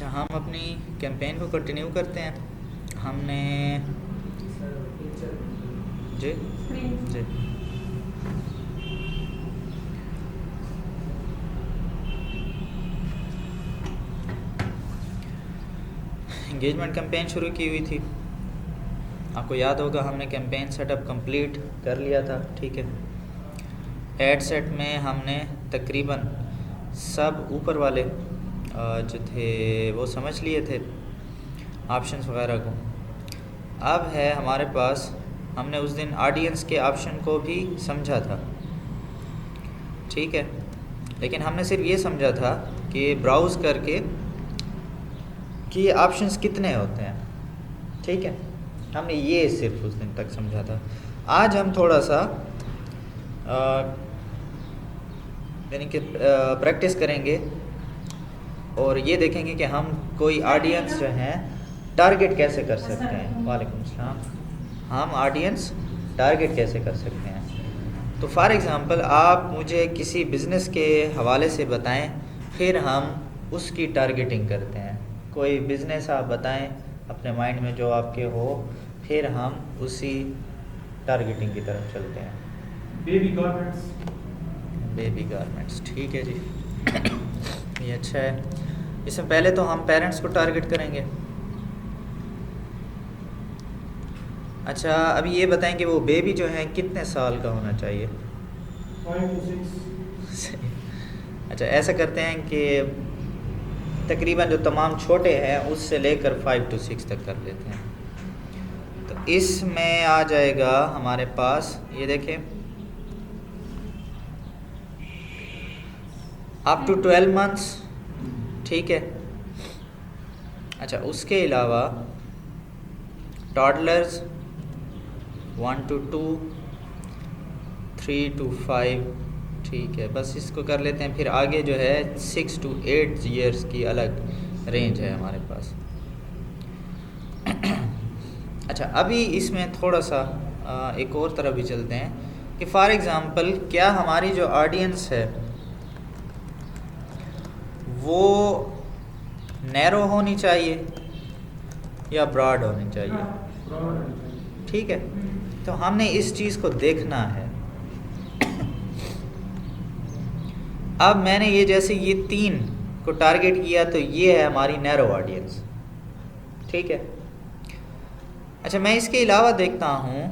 अच्छा, हम अपनी कैंपेन को कंटिन्यू करते हैं। हमने जी जी इंगेजमेंट कैंपेन शुरू की हुई थी। आपको याद होगा हमने कैंपेन सेटअप कंप्लीट कर लिया था, ठीक है। एड सेट में हमने तकरीबन सब ऊपर वाले जो थे वो समझ लिए थे, ऑप्शंस वगैरह को। अब है हमारे पास, हमने उस दिन ऑडियंस के ऑप्शन को भी समझा था, ठीक है। लेकिन हमने सिर्फ ये समझा था कि ब्राउज़ करके कि ये ऑप्शंस कितने होते हैं, ठीक है। हमने ये सिर्फ उस दिन तक समझा था। आज हम थोड़ा सा यानी कि प्रैक्टिस करेंगे और ये देखेंगे कि हम कोई ऑडियंस जो हैं टारगेट कैसे कर सकते हैं। वालेकुम अस्सलाम। हम ऑडियंस टारगेट कैसे कर सकते हैं। तो फॉर एग्ज़ाम्पल आप मुझे किसी बिज़नेस के हवाले से बताएं, फिर हम उसकी टारगेटिंग करते हैं। कोई बिज़नेस आप बताएं अपने माइंड में जो आपके हो, फिर हम उसी टारगेटिंग की तरफ चलते हैं। बेबी गारमेंट्स, ठीक है जी। ये अच्छा है। इसमें पहले तो हम पेरेंट्स को टारगेट करेंगे। अच्छा, अभी ये बताएं कि वो बेबी जो है कितने साल का होना चाहिए। 5 to 6। अच्छा, ऐसा करते हैं कि तकरीबन जो तमाम छोटे हैं उससे लेकर 5 to 6 तक कर लेते हैं। तो इसमें आ जाएगा हमारे पास, ये देखें, अप टू 12 मंथ्स, ठीक है। अच्छा, उसके अलावा टॉडलर्स 1 to 2, 3 to 5, ठीक है। बस इसको कर लेते हैं। फिर आगे जो है 6 to 8 ईयर्स की अलग रेंज है हमारे पास। अच्छा, अभी इसमें थोड़ा सा एक और तरफ भी चलते हैं कि फॉर एग्ज़ाम्पल क्या हमारी जो ऑडियंस है वो नैरो होनी चाहिए या ब्रॉड होनी चाहिए, ठीक है। तो हमने इस चीज़ को देखना है। अब मैंने ये जैसे ये 3 को टारगेट किया तो ये है हमारी नैरो ऑडियंस, ठीक है। अच्छा, मैं इसके अलावा देखता हूँ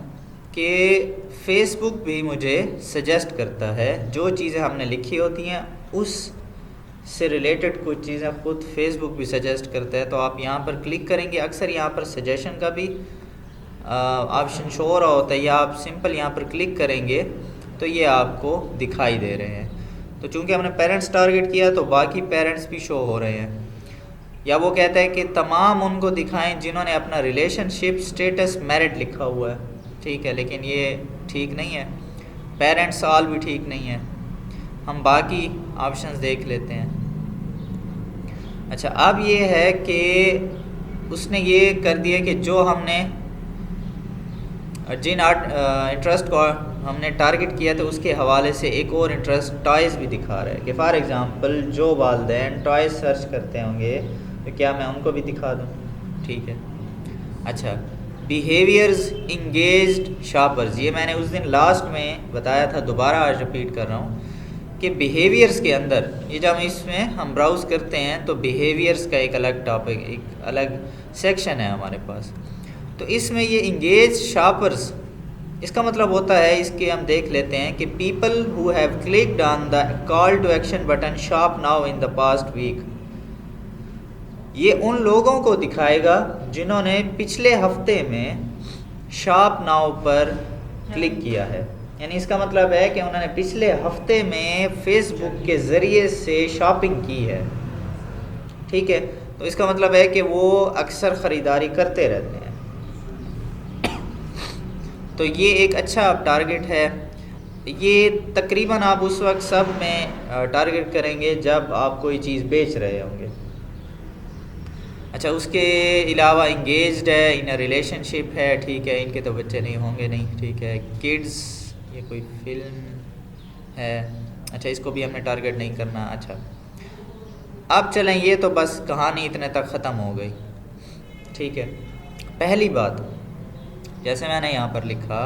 कि फेसबुक भी मुझे सजेस्ट करता है, जो चीज़ें हमने लिखी होती हैं उस से रिलेटेड कुछ चीज़ें खुद फेसबुक भी सजेस्ट करता है। तो आप यहाँ पर क्लिक करेंगे, अक्सर यहाँ पर सजेशन का भी ऑप्शन शो हो रहा होता है, या आप सिंपल यहाँ पर क्लिक करेंगे तो ये आपको दिखाई दे रहे हैं। तो चूँकि हमने पेरेंट्स टारगेट किया तो बाकी पेरेंट्स भी शो हो रहे हैं। या वो कहता है कि तमाम उनको दिखाएं जिन्होंने अपना रिलेशनशिप स्टेटस मैरिड लिखा हुआ है, ठीक है। लेकिन ये ठीक नहीं है, पेरेंट्स ऑल भी ठीक नहीं है। हम बाकी ऑप्शंस देख लेते हैं। अच्छा, अब ये है कि उसने ये कर दिया कि जो हमने जिन इंटरेस्ट को हमने टारगेट किया था उसके हवाले से एक और इंटरेस्ट टॉयज़ भी दिखा रहा है कि फ़ॉर एग्ज़ाम्पल जो वालिदैन टॉयज़ सर्च करते होंगे तो क्या मैं उनको भी दिखा दूँ, ठीक है। अच्छा, बिहेवियर्स इंगेज्ड शॉपर्स, ये मैंने उस दिन लास्ट में बताया था, दोबारा आज रिपीट कर रहा हूँ कि बिहेवियर्स के अंदर ये जब इसमें हम ब्राउज़ करते हैं तो बिहेवियर्स का एक अलग टॉपिक, एक अलग सेक्शन है हमारे पास। तो इसमें ये इंगेज शॉपर्स, इसका मतलब होता है, इसके हम देख लेते हैं कि people who have clicked on the call to action button shop now in the past week, ये उन लोगों को दिखाएगा जिन्होंने पिछले हफ्ते में शॉप नाउ पर क्लिक किया है। यानी इसका मतलब है कि उन्होंने पिछले हफ्ते में फेसबुक के ज़रिए से शॉपिंग की है, ठीक है। तो इसका मतलब है कि वो अक्सर ख़रीदारी करते रहते हैं। तो ये एक अच्छा टारगेट है। ये तकरीबन आप उस वक्त सब में टारगेट करेंगे जब आप कोई चीज़ बेच रहे होंगे। अच्छा, उसके अलावा इंगेज्ड है, इन रिलेशनशिप है, ठीक है। इनके तो बच्चे नहीं होंगे, नहीं, ठीक है। किड्स, ये कोई फिल्म है, अच्छा, इसको भी हमने टारगेट नहीं करना। अच्छा, अब चलें, ये तो बस कहानी इतने तक ख़त्म हो गई, ठीक है। पहली बात, जैसे मैंने यहाँ पर लिखा,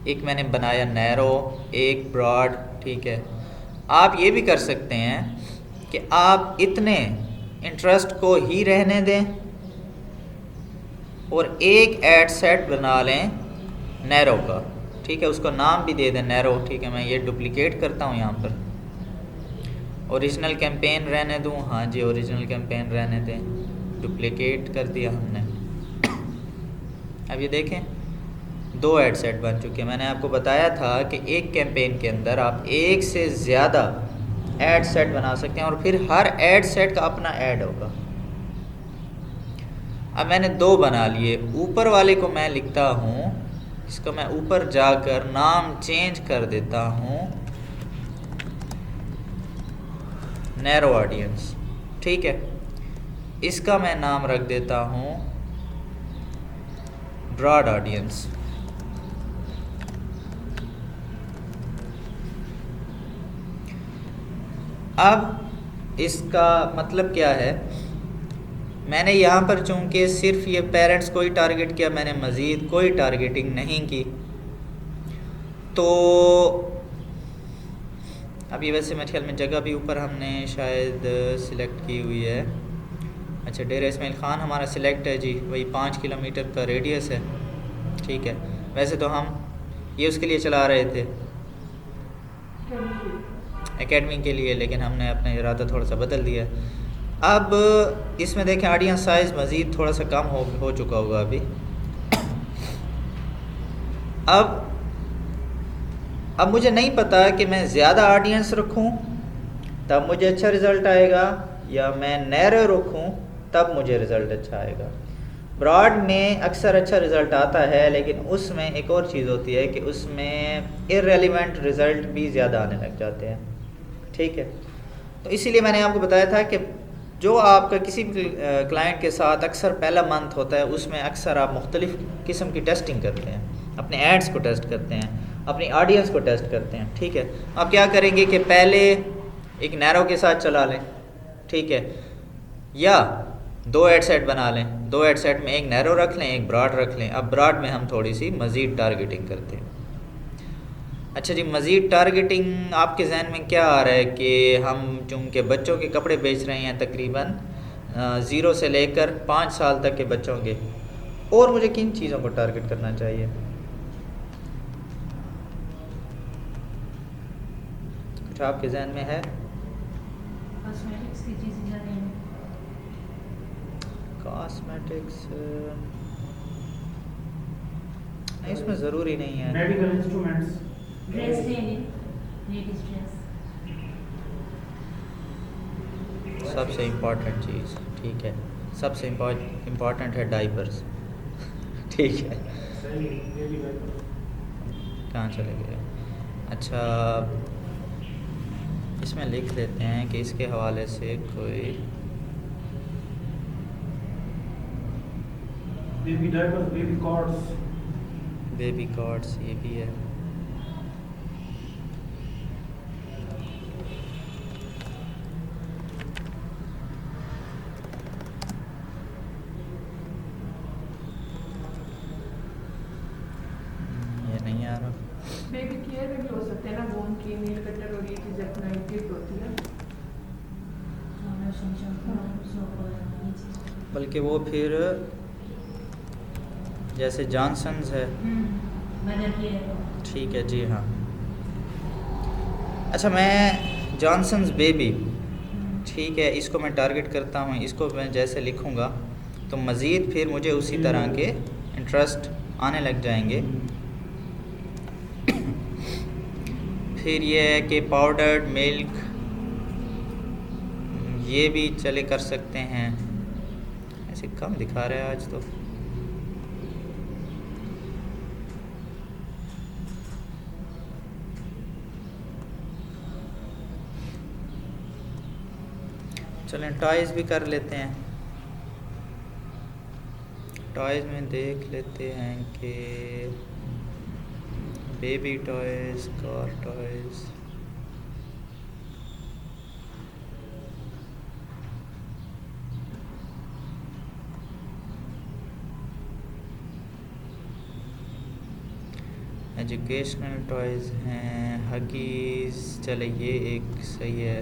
एक मैंने बनाया नैरो, एक ब्रॉड, ठीक है। आप ये भी कर सकते हैं कि आप इतने इंटरेस्ट को ही रहने दें और एक ऐड सेट बना लें नैरो का, ठीक है। उसको नाम भी दे दें नैरो, ठीक है। मैं ये डुप्लिकेट करता हूँ यहाँ पर, ओरिजिनल कैंपेन रहने दूँ, हाँ जी ओरिजिनल कैंपेन रहने दें, डुप्लिकेट कर दिया हमने। अब ये देखें, 2 ऐड सेट बन चुके हैं। मैंने आपको बताया था कि एक कैंपेन के अंदर आप एक से ज़्यादा ऐड सेट बना सकते हैं और फिर हर ऐड सेट का अपना ऐड होगा। अब मैंने 2 बना लिए, ऊपर वाले को मैं लिखता हूँ, इसको मैं ऊपर जाकर नाम चेंज कर देता हूँ नैरो ऑडियंस, ठीक है। इसका मैं नाम रख देता हूँ ब्रॉड ऑडियंस। अब इसका मतलब क्या है, मैंने यहाँ पर चूँकि सिर्फ ये पेरेंट्स को ही टारगेट किया, मैंने मज़ीद कोई टारगेटिंग नहीं की, तो अभी वैसे मेरे ख्याल में जगह भी ऊपर हमने शायद सिलेक्ट की हुई है। अच्छा, डेरा इस्माइल ख़ान हमारा सिलेक्ट है जी, वही 5 किलोमीटर का रेडियस है, ठीक है। वैसे तो हम ये उसके लिए चला रहे थे एकेडमी के लिए, लेकिन हमने अपना इरादा थोड़ा सा बदल दिया। अब इसमें देखें ऑडियंस साइज़ मज़ीद थोड़ा सा कम हो चुका होगा अभी। अब मुझे नहीं पता कि मैं ज़्यादा ऑडियंस रखूं तब मुझे अच्छा रिज़ल्ट आएगा या मैं नैरो रखूं तब मुझे रिज़ल्ट अच्छा आएगा। ब्रॉड में अक्सर अच्छा रिज़ल्ट आता है, लेकिन उसमें एक और चीज़ होती है कि उसमें इररेलेवेंट रिज़ल्ट भी ज़्यादा आने लग जाते हैं, ठीक है। तो इसीलिए मैंने आपको बताया था कि जो आपका किसी भी क्लाइंट के साथ अक्सर पहला मंथ होता है, उसमें अक्सर आप मुख्तलिफ़ किस्म की टेस्टिंग करते हैं, अपने एड्स को टेस्ट करते हैं, अपनी ऑडियंस को टेस्ट करते हैं, ठीक है। आप क्या करेंगे कि पहले एक नैरो के साथ चला लें, ठीक है, या 2 ऐड सेट बना लें, 2 ऐड सेट में एक नैरो रख लें, एक ब्रॉड रख लें। अब ब्रॉड में हम थोड़ी सी मज़ीद टारगेटिंग करते हैं। अच्छा जी, मज़ीद टारगेटिंग आपके जहन में क्या आ रहा है कि हम चूँकि बच्चों के कपड़े बेच रहे हैं तकरीबन 0 से लेकर 5 साल तक के बच्चों के, और मुझे किन चीज़ों को टारगेट करना चाहिए? कुछ आपके जहन में है? कॉस्मेटिक्स की चीज़ें ज़्यादा हैं। कॉस्मेटिक्स नहीं, इसमें ज़रूरी नहीं है। मेडिकल इंस्ट्रूमेंट्स, ड्रेस लेने, लेडीज ड्रेस। सबसे इम्पोर्टेंट चीज़, ठीक है, सबसे इम्पोर्टेंट है डाइपर्स, ठीक है। सही, बेबी डायपर। कहाँ चले गए? अच्छा, इसमें लिख लेते हैं कि इसके हवाले से कोई baby diaper, baby cords, baby cords, ये भी है। ये नहीं आ रहा। बेबी केयर में भी हो सकते हैं ना, बोन की, नील कटर और ये चीज़ें अपना इक्विप होती है। लोशन, शैम्पू, सोप और ये चीज़। बल्कि वो फिर जैसे जॉनसन्स है, मदर केयर। ठीक है जी, हाँ। अच्छा, मैं जॉनसन्स बेबी, ठीक है, इसको मैं टारगेट करता हूँ। इसको मैं जैसे लिखूँगा तो मज़ीद फिर मुझे उसी तरह के इंटरेस्ट आने लग जाएंगे। फिर ये है कि पाउडर्ड मिल्क, ये भी चले कर सकते हैं। ऐसे कम दिखा रहा है आज तो। चलें टॉयज़ भी कर लेते हैं। टॉयज़ में देख लेते हैं कि baby toys, car toys, educational toys हैं, हगीज़, चले ये एक सही है।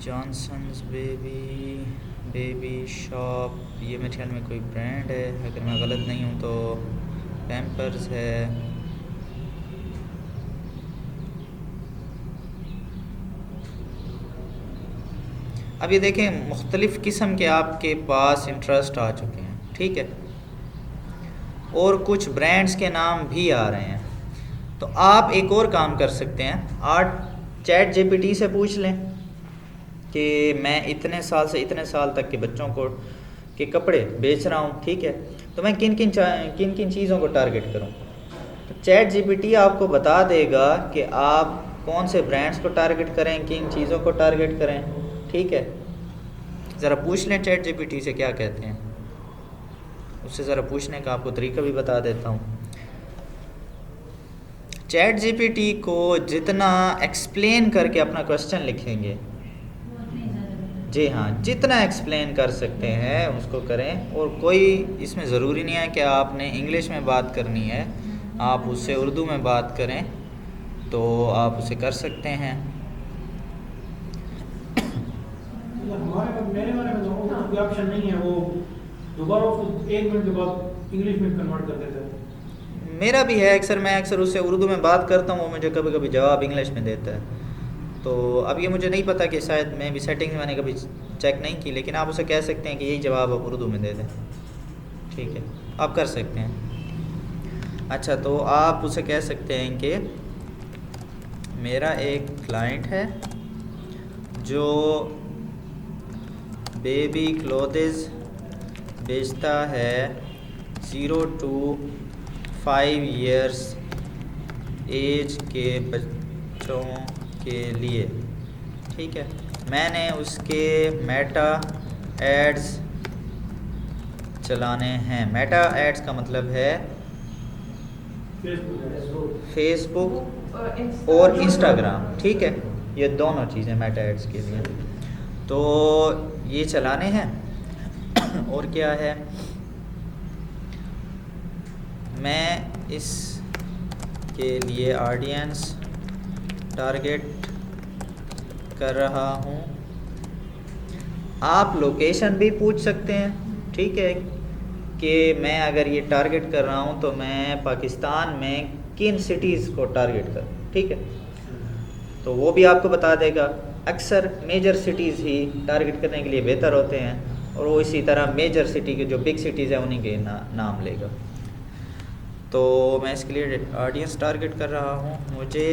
जॉनसन्स बेबी शॉप, ये मेरे ख्याल में कोई ब्रांड है, अगर मैं गलत नहीं हूँ तो। पैम्पर्स है। अब ये देखें, मुख्तलिफ़ किस्म के आपके पास इंटरेस्ट आ चुके हैं, ठीक है, और कुछ ब्रांड्स के नाम भी आ रहे हैं। तो आप एक और काम कर सकते हैं, आप चैट जीपीटी से पूछ लें कि मैं इतने साल से इतने साल तक के बच्चों को के कपड़े बेच रहा हूँ, ठीक है, तो मैं किन किन चीज़ों को टारगेट करूँ। तो चैट जीपीटी आपको बता देगा कि आप कौन से ब्रांड्स को टारगेट करें, किन चीज़ों को टारगेट करें, ठीक है। ज़रा पूछ लें चैट जीपीटी से क्या कहते हैं, उससे ज़रा पूछने का आपको तरीका भी बता देता हूँ। चैट जीपीटी को जितना एक्सप्लेन करके अपना क्वेश्चन लिखेंगे, वो उतनी ज़्यादा बेटर। जी हाँ, जितना एक्सप्लेन कर सकते हैं उसको करें। और कोई इसमें ज़रूरी नहीं है कि आपने इंग्लिश में बात करनी है, आप उससे उर्दू में बात करें तो आप उसे कर सकते हैं। मेरे बारे में तो कोई ऑप्शन नहीं है, वो दोबारा उसको 1 मिनट के बाद इंग्लिश में कन्वर्ट कर देता है। मेरा भी है, मैं अक्सर उससे उर्दू में बात करता हूँ, वो मुझे कभी कभी जवाब इंग्लिश में देता है। तो अब ये मुझे नहीं पता कि शायद मैं भी सेटिंग्स मैंने कभी चेक नहीं की, लेकिन आप उसे कह सकते हैं कि यही जवाब आप उर्दू में दे दें, ठीक है, आप कर सकते हैं। अच्छा, तो आप उसे कह सकते हैं कि मेरा एक क्लाइंट है जो बेबी क्लोथ्स बेचता है 0 to 5 years एज के बच्चों के लिए, ठीक है। मैंने उसके मेटा एड्स चलाने हैं। मेटा एड्स का मतलब है फेसबुक और इंस्टाग्राम, ठीक है, ये दोनों चीज़ें मेटा एड्स के लिए, तो ये चलाने हैं। और क्या है, मैं इस के लिए ऑडियंस टारगेट कर रहा हूँ। आप लोकेशन भी पूछ सकते हैं, ठीक है, कि मैं अगर ये टारगेट कर रहा हूँ तो मैं पाकिस्तान में किन सिटीज़ को टारगेट करूँ, ठीक है, तो वो भी आपको बता देगा। अक्सर मेजर सिटीज़ ही टारगेट करने के लिए बेहतर होते हैं, और वो इसी तरह मेजर सिटी के जो बिग सिटीज़ हैं उन्हीं के नाम लेगा। तो मैं इसके लिए ऑडियंस टारगेट कर रहा हूँ। मुझे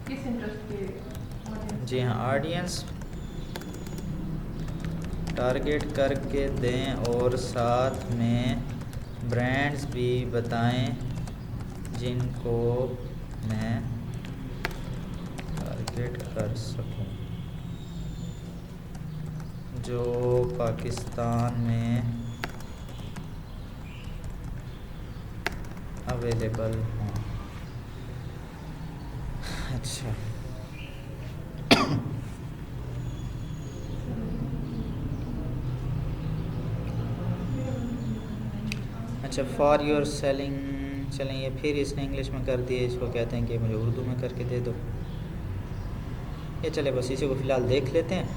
किस इंटरेस्ट के? जी हाँ, ऑडियंस टारगेट करके दें और साथ में ब्रांड्स भी बताएं जिनको मैं टारगेट कर सकूं, जो पाकिस्तान में अवेलेबल हों। अच्छा, अच्छा, फॉर योर सेलिंग, चलें ये फिर इसने इंग्लिश में कर दिए, इसको कहते हैं कि मुझे उर्दू में करके दे दो। ये चले, बस इसी को फ़िलहाल देख लेते हैं।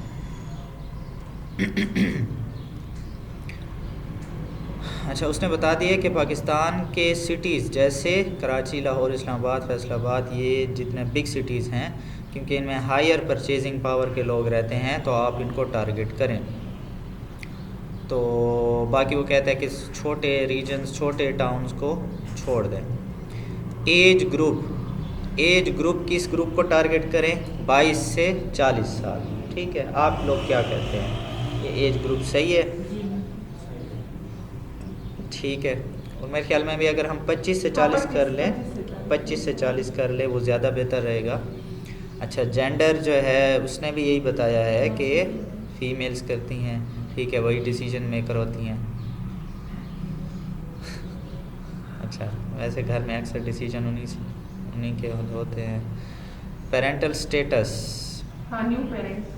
अच्छा, उसने बता दिया कि पाकिस्तान के सिटीज़ जैसे कराची, लाहौर, इस्लामाबाद, फैसलाबाद, ये जितने बिग सिटीज़ हैं, क्योंकि इनमें हायर परचेजिंग पावर के लोग रहते हैं, तो आप इनको टारगेट करें। तो बाकी वो कहता है कि छोटे रीजन्स, छोटे टाउन्स को छोड़ दें। एज ग्रुप किस ग्रुप को टारगेट करें? 22 से 40 साल, ठीक है। आप लोग क्या कहते हैं, ये एज ग्रुप सही है? ठीक है। और मेरे ख्याल में भी अगर हम 25 से 40 कर लें, 25 से 40 कर ले, वो ज़्यादा बेहतर रहेगा। अच्छा, जेंडर जो है उसने भी यही बताया है कि फ़ीमेल्स करती हैं, ठीक है, वही डिसीजन मेकर होती हैं। अच्छा, वैसे घर में अक्सर डिसीजन उन्हीं के होते हैं। पेरेंटल स्टेटस, हाँ, न्यू पेरेंट्स,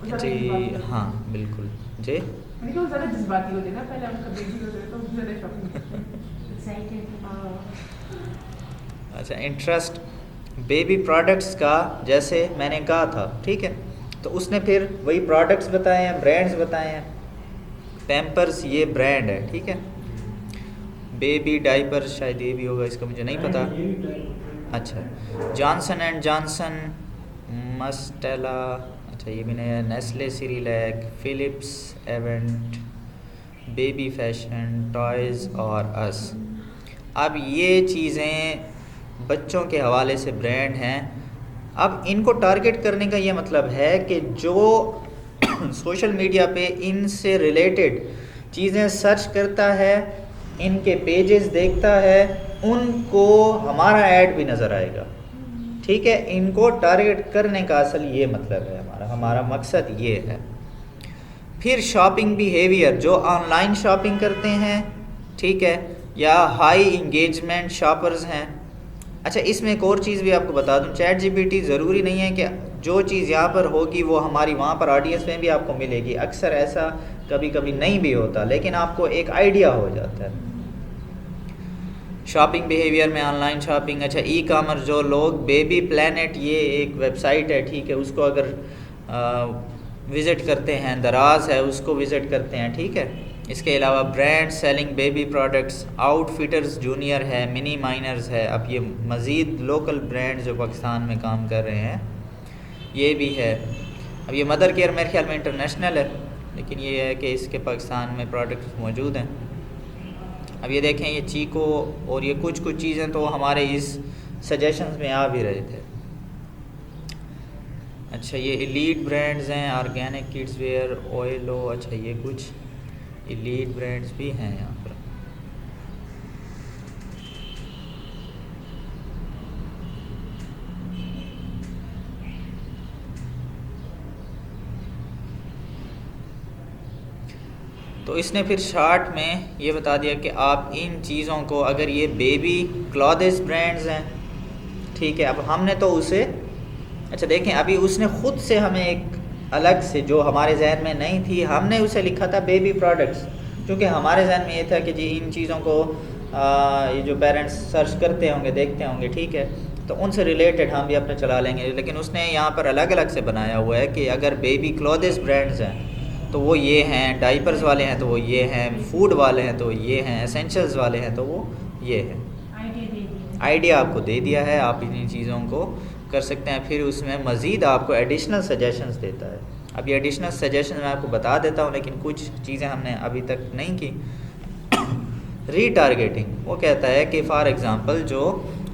वो ज़्यादा जी जज्बाती हाँ बिल्कुल जी। मैंने कहा वो ज़्यादा जज्बाती होते हैं ना, पहले उनका बेबी होता है तो वो ज़्यादा शॉपिंग करते हैं। एक्साइटेड। हाँ। अच्छा, इंटरेस्ट बेबी प्रोडक्ट्स का जैसे मैंने कहा था, ठीक है, तो उसने फिर वही प्रोडक्ट्स बताए हैं, ब्रांड्स बताए हैं। पैम्पर्स ये ब्रांड है, ठीक है। बेबी डाइपर शायद ये भी होगा, इसका मुझे नहीं पता। ये भी टाइप अच्छा, जॉनसन एंड जॉनसन, मस्टेला, अच्छा ये भी नया, Nestle Cerelac, Philips Avent, baby fashion, toys और अस। अब ये चीज़ें बच्चों के हवाले से ब्रांड हैं। अब इनको टारगेट करने का ये मतलब है कि जो सोशल मीडिया पे इनसे रिलेटेड चीज़ें सर्च करता है, इनके पेजेस देखता है, उनको हमारा ऐड भी नज़र आएगा, ठीक है। इनको टारगेट करने का असल ये मतलब है, हमारा मकसद ये है। फिर शॉपिंग बिहेवियर, जो ऑनलाइन शॉपिंग करते हैं, ठीक है, या हाई इंगेजमेंट शॉपर्स हैं। अच्छा, इसमें एक और चीज़ भी आपको बता दूं, चैट जीपीटी ज़रूरी नहीं है कि जो चीज़ यहाँ पर होगी वो हमारी वहाँ पर ऑडियंस में भी आपको मिलेगी। अक्सर ऐसा कभी कभी नहीं भी होता, लेकिन आपको एक आइडिया हो जाता है। शॉपिंग बिहेवियर में ऑनलाइन शॉपिंग, अच्छा ई कामर्स, जो लोग बेबी प्लैनेट ये एक वेबसाइट है, ठीक है, उसको अगर विज़िट करते हैं, दराज है उसको विज़िट करते हैं, ठीक है। इसके अलावा brand selling baby products, outfitters junior है, मिनी माइनर्स है। अब ये मज़ीद लोकल ब्रांड जो पाकिस्तान में काम कर रहे हैं ये भी है। अब ये मदर केयर मेरे ख्याल में इंटरनेशनल है, लेकिन ये है कि इसके पाकिस्तान में प्रोडक्ट्स मौजूद हैं। अब ये देखें, ये चीको और ये कुछ चीज़ें तो हमारे इस सजेशंस में आ भी रहे थे। अच्छा, ये एलीट ब्रांड्स हैं, ऑर्गेनिक किड्स वेयर, ऑयलो, अच्छा ये कुछ एलीट ब्रांड्स भी हैं यहाँ पर। तो इसने फिर शार्ट में ये बता दिया कि आप इन चीज़ों को, अगर ये बेबी क्लॉथेस ब्रांड्स हैं, ठीक है। अब हमने तो उसे, अच्छा देखें, अभी उसने ख़ुद से हमें एक अलग से, जो हमारे जहन में नहीं थी, हमने उसे लिखा था बेबी प्रोडक्ट्स, क्योंकि हमारे जहन में ये था कि जी इन चीज़ों को ये जो पेरेंट्स सर्च करते होंगे, देखते होंगे, ठीक है, तो उनसे रिलेटेड हम भी अपने चला लेंगे। लेकिन उसने यहाँ पर अलग अलग से बनाया हुआ है कि अगर बेबी क्लॉथेस ब्रांड्स हैं तो वो ये हैं, डाइपर्स वाले हैं तो वो ये हैं, फूड वाले हैं तो ये हैं, एसेंशियल्स वाले हैं तो वो ये हैं। आइडिया आपको दे दिया है, आप इन चीज़ों को कर सकते हैं। फिर उसमें मज़ीद आपको एडिशनल सजेशंस देता है। अब ये एडिशनल सजेशन मैं आपको बता देता हूँ, लेकिन कुछ चीज़ें हमने अभी तक नहीं की। रीटारगेटिंग, वो कहता है कि फॉर एग्ज़ाम्पल जो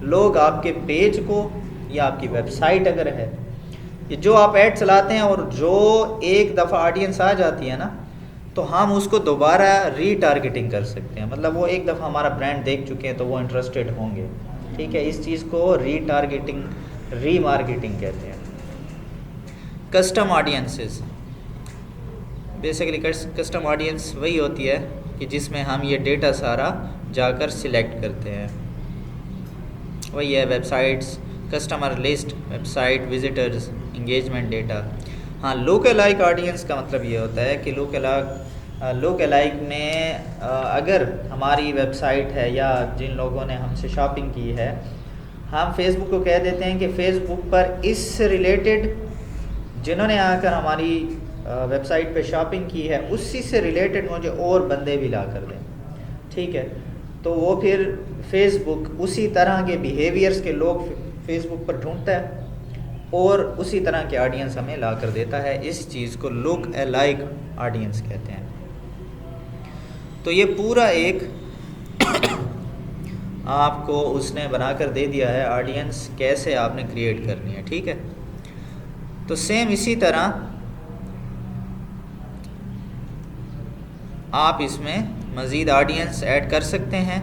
लोग आपके पेज को या आपकी वेबसाइट अगर है, ये जो आप ऐड चलाते हैं और जो एक दफ़ा ऑडियंस आ जाती है ना, तो हम उसको दोबारा रीटारगेटिंग कर सकते हैं। मतलब वो एक दफ़ा हमारा ब्रांड देख चुके हैं तो वो इंटरेस्टेड होंगे, ठीक है। इस चीज़ को रीटारगेटिंग, रीमार्केटिंग कहते हैं। Custom audiences, basically custom audience वही होती है कि जिसमें हम ये डेटा सारा जाकर सिलेक्ट करते हैं, वही है websites, customer list, website visitors, engagement data. हाँ, लुक-अलाइक ऑडियंस का मतलब ये होता है कि लुक-अलाइक में अगर हमारी वेबसाइट है या जिन लोगों ने हमसे शॉपिंग की है, हम फेसबुक को कह देते हैं कि फ़ेसबुक पर इससे रिलेटेड जिन्होंने आकर हमारी वेबसाइट पे शॉपिंग की है, उसी से रिलेटेड मुझे और बंदे भी ला कर दें, ठीक है। तो वो फिर फेसबुक उसी तरह के बिहेवियर्स के लोग फेसबुक पर ढूंढता है और उसी तरह के ऑडियंस हमें ला कर देता है। इस चीज़ को लुक अलाइक ऑडियंस कहते हैं। तो ये पूरा एक आपको उसने बनाकर दे दिया है, ऑडियंस कैसे आपने क्रिएट करनी है, ठीक है। तो सेम इसी तरह आप इसमें मज़ीद ऑडियंस ऐड कर सकते हैं।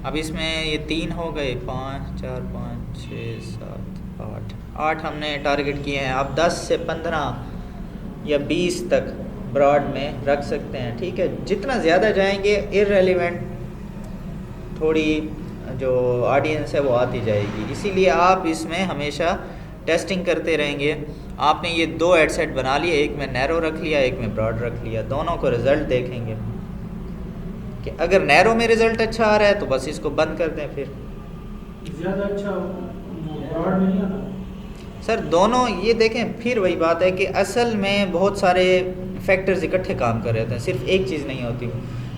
अब इसमें ये 3 हो गए, 5, 4, 5, 6, 7, 8 हमने टारगेट किए हैं। अब 10 से 15 या 20 तक ब्रॉड में रख सकते हैं, ठीक है। जितना ज़्यादा जाएंगे इररेलेवेंट थोड़ी जो ऑडियंस है वो आती जाएगी। इसीलिए आप इसमें हमेशा टेस्टिंग करते रहेंगे। आपने ये 2 एड सेट बना लिए, एक में नैरो रख लिया, एक में ब्रॉड रख लिया, दोनों को रिज़ल्ट देखेंगे कि अगर नैरो में रिज़ल्ट अच्छा आ रहा है तो बस इसको बंद कर दें। फिर ज़्यादा अच्छा ब्रॉड में नहीं आता सर दोनों ये देखें, फिर वही बात है कि असल में बहुत सारे फैक्टर्स इकट्ठे काम कर रहे होते हैं, सिर्फ एक चीज़ नहीं होती।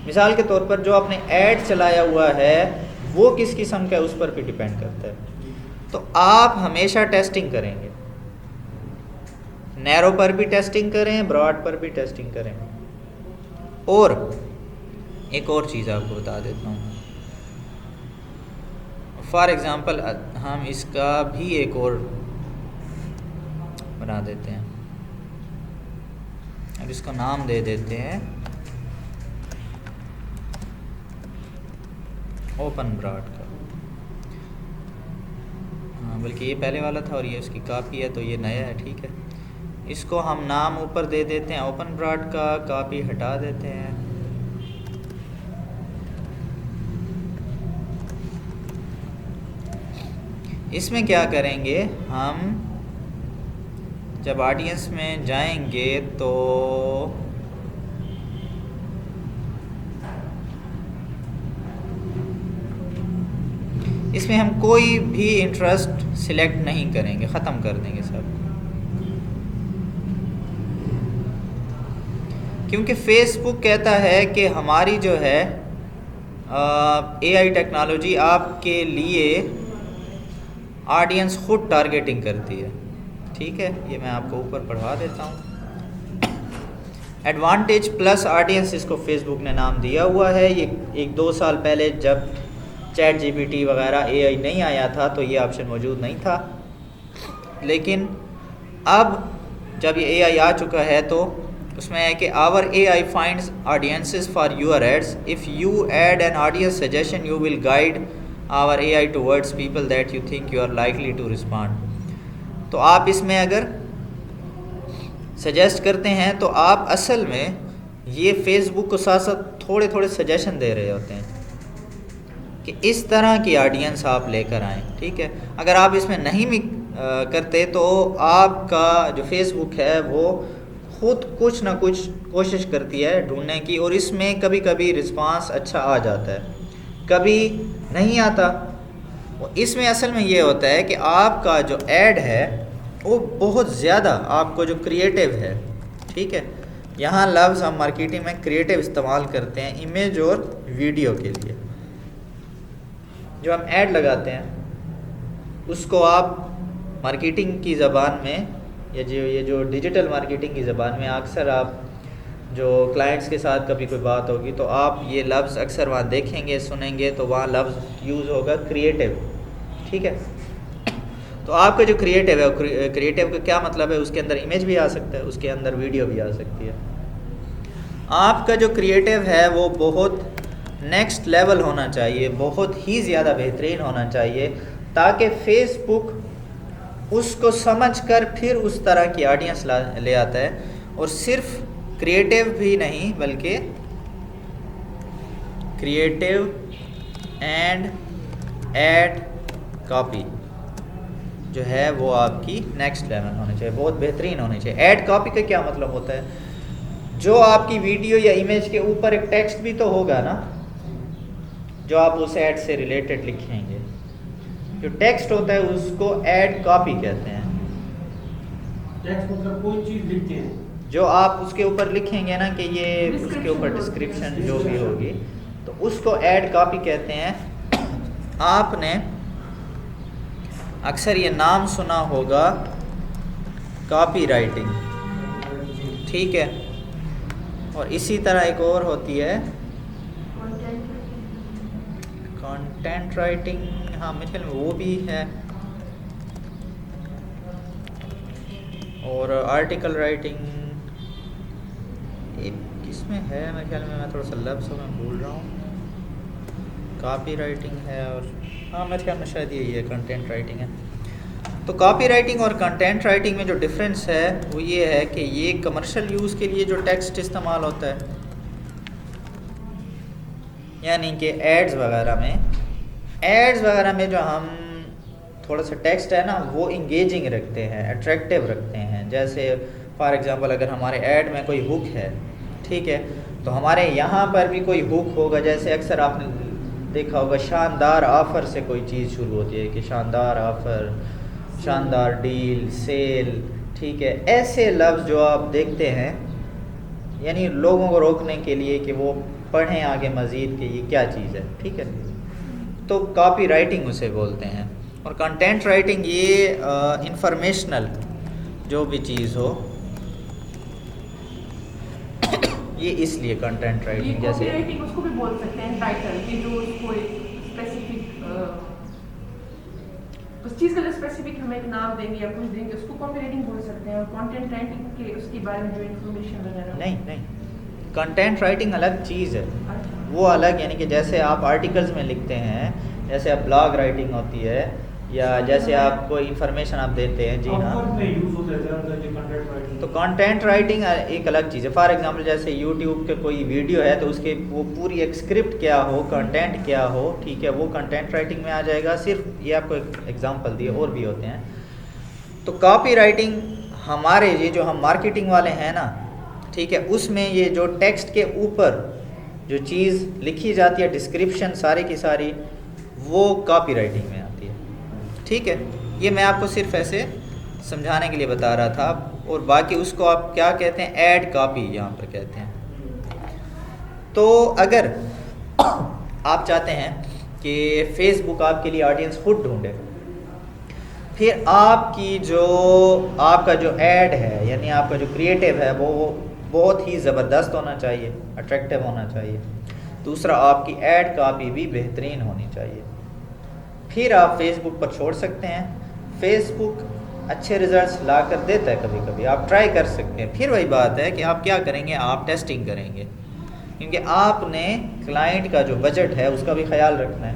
मिसाल के तौर पर जो आपने ऐड चलाया हुआ है वो किस किस्म का है उस पर भी डिपेंड करता है। तो आप हमेशा टेस्टिंग करेंगे, नैरो पर भी टेस्टिंग करें, ब्रॉड पर भी टेस्टिंग करें। और एक और चीज़ आपको बता देता हूँ, फॉर एग्ज़ाम्पल हम इसका भी एक और बना देते हैं, अब इसको नाम दे देते हैं ओपन ब्रॉड का। हाँ, बल्कि ये पहले वाला था और ये उसकी कॉपी है, तो ये नया है, ठीक है। इसको हम नाम ऊपर दे देते हैं ओपन ब्रॉड का, कॉपी हटा देते हैं। इसमें क्या करेंगे हम, जब ऑडियंस में जाएंगे तो इसमें हम कोई भी इंटरेस्ट सिलेक्ट नहीं करेंगे, ख़त्म कर देंगे सब, क्योंकि फेसबुक कहता है कि हमारी जो है एआई टेक्नोलॉजी आपके लिए ऑडियंस खुद टारगेटिंग करती है, ठीक है। ये मैं आपको ऊपर पढ़वा देता हूँ। एडवांटेज प्लस ऑडियंस इसको फेसबुक ने नाम दिया हुआ है। ये 1-2 साल पहले जब चैट जीपीटी वगैरह एआई नहीं आया था तो ये ऑप्शन मौजूद नहीं था, लेकिन अब जब ये एआई आ चुका है तो उसमें है कि our AI finds audiences for your ads, if you add an audience suggestion you will guide our AI towards people that you think you are likely to respond. तो आप इसमें अगर सजेस्ट करते हैं तो आप असल में ये फेसबुक को साथ साथ थोड़े थोड़े सजेशन दे रहे होते हैं कि इस तरह की ऑडियंस आप लेकर आएँ, ठीक है। अगर आप इसमें नहीं भी करते तो आपका जो फेसबुक है वो खुद कुछ ना कुछ कोशिश करती है ढूंढने की, और इसमें कभी कभी रिस्पांस अच्छा आ जाता है, कभी नहीं आता। इसमें असल में ये होता है कि आपका जो ऐड है वो बहुत ज़्यादा, आपको जो क्रिएटिव है, ठीक है। यहाँ लफ्ज़ हम मार्केटिंग में क्रिएटिव इस्तेमाल करते हैं इमेज और वीडियो के लिए। जो हम ऐड लगाते हैं उसको आप मार्केटिंग की ज़बान में या ये जो डिजिटल मार्केटिंग की ज़बान में अक्सर आप जो क्लाइंट्स के साथ कभी कोई बात होगी तो आप ये लफ्ज़ अक्सर वहाँ देखेंगे, सुनेंगे, तो वहाँ लफ्ज़ यूज़ होगा क्रिएटिव, ठीक है। तो आपका जो क्रिएटिव है, क्रिएटिव का क्या मतलब है, उसके अंदर इमेज भी आ सकता है, उसके अंदर वीडियो भी आ सकती है। आपका जो क्रिएटिव है वो बहुत नेक्स्ट लेवल होना चाहिए, बहुत ही ज़्यादा बेहतरीन होना चाहिए, ताकि फेसबुक उसको समझकर फिर उस तरह की ऑडियंस ले आता है। और सिर्फ क्रिएटिव भी नहीं बल्कि क्रिएटिव एंड ऐड कॉपी जो है वो आपकी नेक्स्ट लेवल होनी चाहिए, बहुत बेहतरीन होनी चाहिए। ऐड कॉपी का क्या मतलब होता है, जो आपकी वीडियो या इमेज के ऊपर एक टेक्स्ट भी तो होगा ना, जो आप उस ऐड से रिलेटेड लिखेंगे, जो टेक्स्ट होता है उसको ऐड कॉपी कहते हैं। टेक्स्ट मतलब कोई चीज़ लिखते हैं जो आप उसके ऊपर लिखेंगे ना कि ये उसके ऊपर डिस्क्रिप्शन जो भी होगी तो उसको ऐड कॉपी कहते हैं। आपने अक्सर ये नाम सुना होगा कॉपी राइटिंग, ठीक है। और इसी तरह एक और होती है कंटेंट राइटिंग, हाँ मेरे ख्याल में वो भी है, और आर्टिकल राइटिंग किसमें है मेरे ख्याल में, मैं थोड़ा सा लफ्ज़ में भूल रहा हूँ। कॉपी राइटिंग है और हाँ मेरे ख्याल में शायद यही है, कंटेंट राइटिंग है। तो कॉपी राइटिंग और कंटेंट राइटिंग में जो डिफरेंस है वो ये है कि ये कमर्शियल यूज़ के लिए जो टेक्स्ट इस्तेमाल होता है, यानी कि एड्स वगैरह में जो हम थोड़ा सा टेक्स्ट है ना वो इंगेजिंग रखते हैं, अट्रैक्टिव रखते हैं। जैसे फॉर एग्जांपल अगर हमारे ऐड में कोई हुक है, ठीक है, तो हमारे यहाँ पर भी कोई हुक होगा। जैसे अक्सर आपने देखा होगा शानदार ऑफ़र से कोई चीज़ शुरू होती है कि शानदार ऑफ़र, शानदार डील, सेल, ठीक है। ऐसे लफ्ज़ जो आप देखते हैं यानी लोगों को रोकने के लिए कि वो पढ़ें आगे मज़ीद कि ये क्या चीज़ है, ठीक है। तो कॉपी राइटिंग उसे बोलते हैं। और कंटेंट राइटिंग ये इंफॉर्मेशनल जो भी चीज़ हो ये इसलिए कंटेंट राइटिंग जैसे राइटिंग उसको भी बोल सकते हैं टाइटल कि जो उसको एक स्पेसिफिक उस चीज़ का जो स्पेसिफिक हम एक नाम देंगे या कुछ देंगे उसको कॉपी राइटिंग बोल सकते हैं। और कंटेंट राइटिंग के उसके बारे में जो इन्फॉर्मेशन वगैरह नहीं, कंटेंट राइटिंग अलग चीज़ है। अच्छा। वो अलग यानी कि जैसे आप आर्टिकल्स में लिखते हैं, जैसे आप ब्लॉग राइटिंग होती है या जैसे आप कोई इन्फॉर्मेशन आप देते हैं, जी हाँ, तो कंटेंट राइटिंग एक अलग चीज़ है। फॉर एग्जांपल जैसे यूट्यूब के कोई वीडियो है तो उसके वो पूरी एक स्क्रिप्ट क्या हो, कंटेंट क्या हो, ठीक है, वो कंटेंट राइटिंग में आ जाएगा। सिर्फ ये आपको एक एग्जांपल दिए, और भी होते हैं। तो कॉपी राइटिंग हमारे ये जो हम मार्केटिंग वाले हैं ना, ठीक है, उसमें ये जो टेक्स्ट के ऊपर जो चीज़ लिखी जाती है, डिस्क्रिप्शन सारी की सारी, वो कॉपी राइटिंग में आती है, ठीक है। ये मैं आपको सिर्फ ऐसे समझाने के लिए बता रहा था। और बाकी उसको आप क्या कहते हैं, ऐड कॉपी यहाँ पर कहते हैं। तो अगर आप चाहते हैं कि फेसबुक आपके लिए ऑडियंस खुद ढूंढे, फिर आपका जो ऐड है यानी आपका जो क्रिएटिव है वो बहुत ही ज़बरदस्त होना चाहिए, अट्रैक्टिव होना चाहिए। दूसरा, आपकी ऐड कॉपी भी बेहतरीन होनी चाहिए। फिर आप फेसबुक पर छोड़ सकते हैं। फेसबुक अच्छे रिजल्ट्स ला कर देता है, कभी कभी आप ट्राई कर सकते हैं। फिर वही बात है कि आप क्या करेंगे, आप टेस्टिंग करेंगे, क्योंकि आपने क्लाइंट का जो बजट है उसका भी ख्याल रखना है,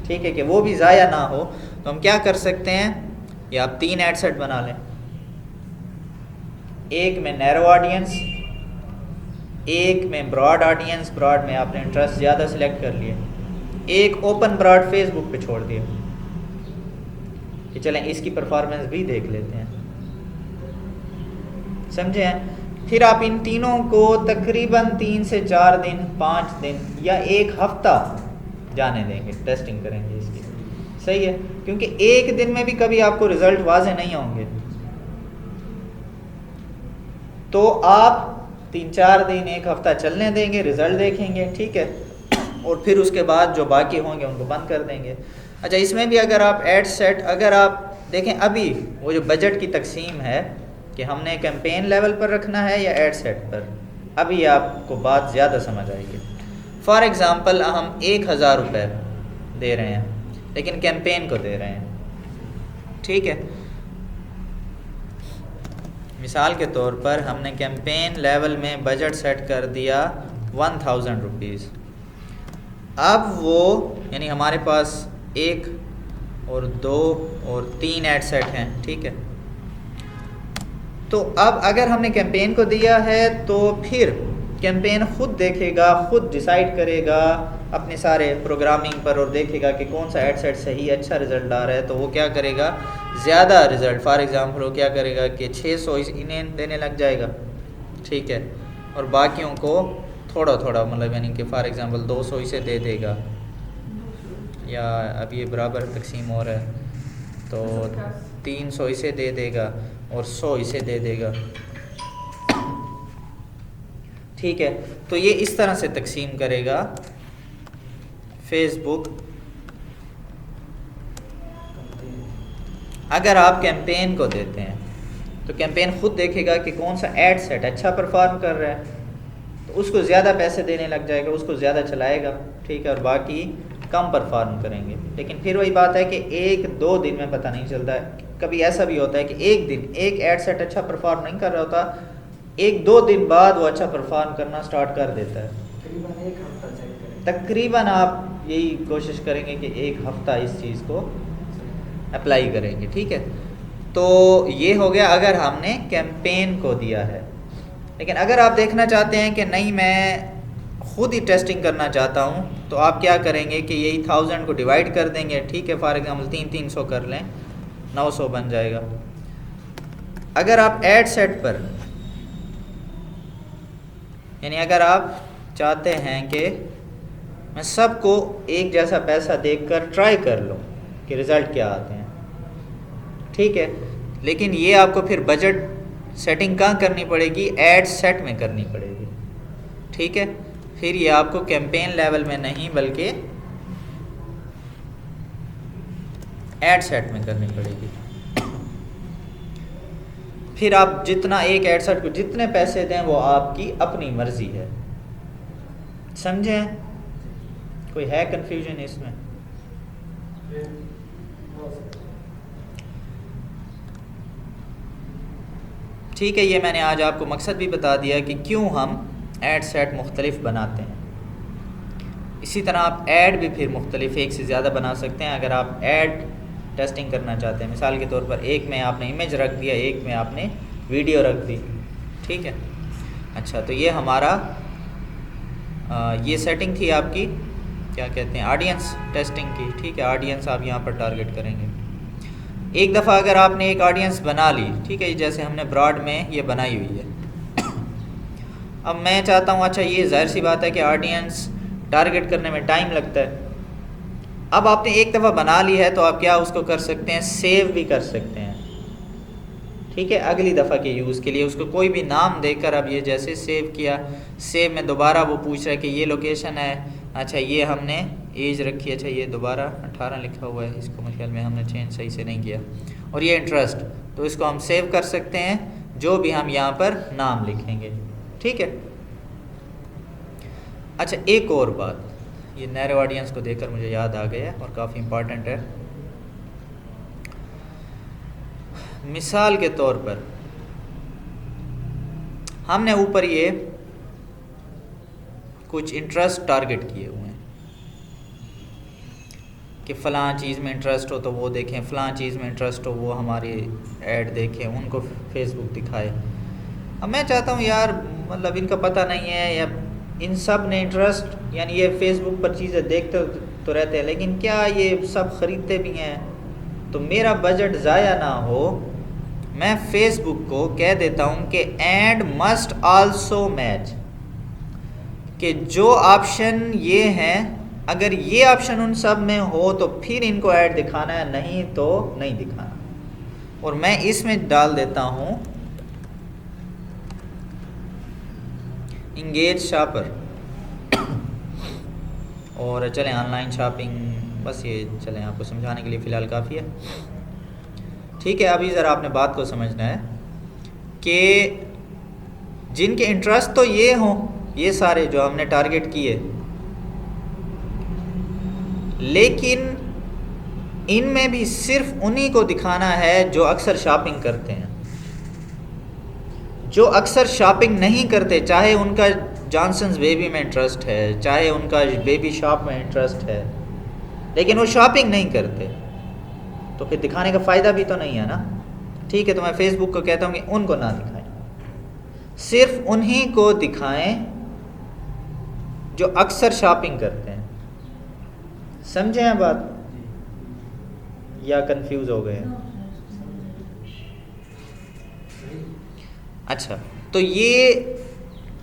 ठीक है, कि वो भी ज़ाया ना हो। तो हम क्या कर सकते हैं, या आप 3 एड सेट बना लें। एक में नैरो ऑडियंस, एक में ब्रॉड ऑडियंस, ब्रॉड में आपने इंटरेस्ट ज़्यादा सिलेक्ट कर लिए, एक ओपन ब्रॉड फेसबुक पे छोड़ दिया कि चलें इसकी परफॉर्मेंस भी देख लेते हैं, समझे हैं। फिर आप इन तीनों को तकरीबन 3 से 4 दिन, 5 दिन या 1 हफ्ता जाने देंगे, टेस्टिंग करेंगे इसकी, सही है, क्योंकि एक दिन में भी कभी आपको रिजल्ट वाज़ेह नहीं होंगे। तो आप 3-4 दिन, 1 हफ्ता चलने देंगे, रिजल्ट देखेंगे, ठीक है, और फिर उसके बाद जो बाकी होंगे उनको बंद कर देंगे। अच्छा, इसमें भी अगर आप एड सेट, अगर आप देखें अभी वो जो बजट की तकसीम है कि हमने कैंपेन लेवल पर रखना है या एड सेट पर, अभी आपको बात ज़्यादा समझ आएगी। फॉर एग्ज़ाम्पल हम 1000 रुपये दे रहे हैं लेकिन कैंपेन को दे रहे हैं, ठीक है। मिसाल के तौर पर हमने कैंपेन लेवल में बजट सेट कर दिया 1000 रुपीज़। अब वो यानी हमारे पास 1 और 2 और 3 एड सेट हैं, ठीक है। तो अब अगर हमने कैंपेन को दिया है तो फिर कैंपेन खुद देखेगा, खुद डिसाइड करेगा अपने सारे प्रोग्रामिंग पर और देखेगा कि कौन सा एड सेट सही अच्छा रिज़ल्ट आ रहा है। तो वो क्या करेगा, ज़्यादा रिज़ल्ट, फॉर एग्ज़ाम्पल वो क्या करेगा कि 600 इन्हें देने लग जाएगा, ठीक है, और बाकियों को थोड़ा थोड़ा, मतलब यानी कि फॉर एग्ज़ाम्पल 200 इसे दे देगा, या अब ये बराबर तकसीम हो रहा है तो 300 इसे दे देगा और 100 इसे दे देगा, ठीक है। तो ये इस तरह से तकसीम करेगा फेसबुक। अगर आप कैंपेन को देते हैं तो कैंपेन खुद देखेगा कि कौन सा एड सेट अच्छा परफॉर्म कर रहा है, तो उसको ज़्यादा पैसे देने लग जाएगा, उसको ज़्यादा चलाएगा, ठीक है, और बाकी कम परफॉर्म करेंगे। लेकिन फिर वही बात है कि 1-2 दिन में पता नहीं चलता है। कभी ऐसा भी होता है कि एक दिन एक एड सेट अच्छा परफॉर्म नहीं कर रहा होता, 1-2 दिन बाद वो अच्छा परफॉर्म करना स्टार्ट कर देता है। तकरीबन 1 हफ्ता चेक करें, तकरीबन आप यही कोशिश करेंगे कि 1 हफ्ता इस चीज़ को अप्लाई करेंगे, ठीक है। तो ये हो गया अगर हमने कैंपेन को दिया है। लेकिन अगर आप देखना चाहते हैं कि नहीं मैं खुद ही टेस्टिंग करना चाहता हूँ, तो आप क्या करेंगे कि यही 1000 को डिवाइड कर देंगे, ठीक है, फॉर एग्जांपल 300 कर लें, 900 बन जाएगा। अगर आप ऐड सेट पर, यानी अगर आप चाहते हैं कि मैं सबको एक जैसा पैसा देकर ट्राई कर लूँ कि रिज़ल्ट क्या आते हैं, ठीक है, लेकिन ये आपको फिर बजट सेटिंग कहाँ करनी पड़ेगी? ऐड सेट में करनी पड़ेगी, ठीक है। फिर ये आपको कैंपेन लेवल में नहीं बल्कि ऐड सेट में करनी पड़ेगी। फिर आप जितना एक ऐड सेट को जितने पैसे दें वो आपकी अपनी मर्जी है। समझे? कोई है कंफ्यूजन इसमें? ठीक है, ये मैंने आज आपको मकसद भी बता दिया कि क्यों हम ऐड सेट मुख्तलिफ बनाते हैं। इसी तरह आप ऐड भी फिर मुख्तलिफ एक से ज़्यादा बना सकते हैं। अगर आप ऐड टेस्टिंग करना चाहते हैं, मिसाल के तौर पर एक में आपने इमेज रख दिया, एक में आपने वीडियो रख दी, ठीक है। अच्छा, तो ये हमारा ये सेटिंग थी आपकी, क्या कहते हैं, ऑडियंस टेस्टिंग की, ठीक है। ऑडियंस आप यहाँ पर टारगेट करेंगे। एक दफ़ा अगर आपने एक ऑडियंस बना ली, ठीक है, जैसे हमने ब्रॉड में ये बनाई हुई है। अब मैं चाहता हूँ, अच्छा ये जाहिर सी बात है कि ऑडियंस टारगेट करने में टाइम लगता है। अब आपने एक दफ़ा बना ली है तो आप क्या उसको कर सकते हैं, सेव भी कर सकते हैं, ठीक है, अगली दफ़ा के यूज़ के लिए। उसको कोई भी नाम देकर, अब ये जैसे सेव किया, सेव में दोबारा वो पूछ रहा है कि ये लोकेशन है, अच्छा ये हमने एज रखी है, अच्छा ये दोबारा 18 लिखा हुआ है, इसको मेरे ख्याल में हमने चेंज सही से नहीं किया, और ये इंटरेस्ट, तो इसको हम सेव कर सकते हैं, जो भी हम यहाँ पर नाम लिखेंगे, ठीक है। अच्छा, एक और बात, ये नैरो ऑडियंस को देखकर मुझे याद आ गया और काफ़ी इम्पॉर्टेंट है। मिसाल के तौर पर हमने ऊपर ये कुछ इंटरेस्ट टारगेट किए हुए हैं कि फ़लाँ चीज़ में इंटरेस्ट हो तो वो देखें, फ़लाँ चीज़ में इंटरेस्ट हो वो हमारी ऐड देखें, उनको फेसबुक दिखाए। अब मैं चाहता हूँ यार, मतलब इनका पता नहीं है, या इन सब ने इंटरेस्ट, यानी ये फेसबुक पर चीज़ें देखते तो रहते हैं, लेकिन क्या ये सब ख़रीदते भी हैं? तो मेरा बजट ज़ाया ना हो, मैं फेसबुक को कह देता हूँ कि एंड मस्ट आल्सो मैच, कि जो ऑप्शन ये हैं, अगर ये ऑप्शन उन सब में हो तो फिर इनको ऐड दिखाना है, नहीं तो नहीं दिखाना। और मैं इसमें डाल देता हूँ इंगेज शॉपर, और चलें ऑनलाइन शॉपिंग, बस ये चलें आपको समझाने के लिए फ़िलहाल काफ़ी है, ठीक है। अभी ज़रा आपने बात को समझना है कि जिनके इंटरेस्ट तो ये हों, ये सारे जो हमने टारगेट किए, लेकिन इनमें भी सिर्फ उन्हीं को दिखाना है जो अक्सर शॉपिंग करते हैं। जो अक्सर शॉपिंग नहीं करते, चाहे उनका जॉनसन्स बेबी में इंटरेस्ट है, चाहे उनका बेबी शॉप में इंटरेस्ट है, लेकिन वो शॉपिंग नहीं करते, तो फिर दिखाने का फ़ायदा भी तो नहीं है ना, ठीक है। तो मैं फेसबुक को कहता हूँ कि उनको ना दिखाएं, सिर्फ उन्हीं को दिखाएं जो अक्सर शॉपिंग करते हैं। समझे हैं बात, या कंफ्यूज हो गए हैं? अच्छा, तो ये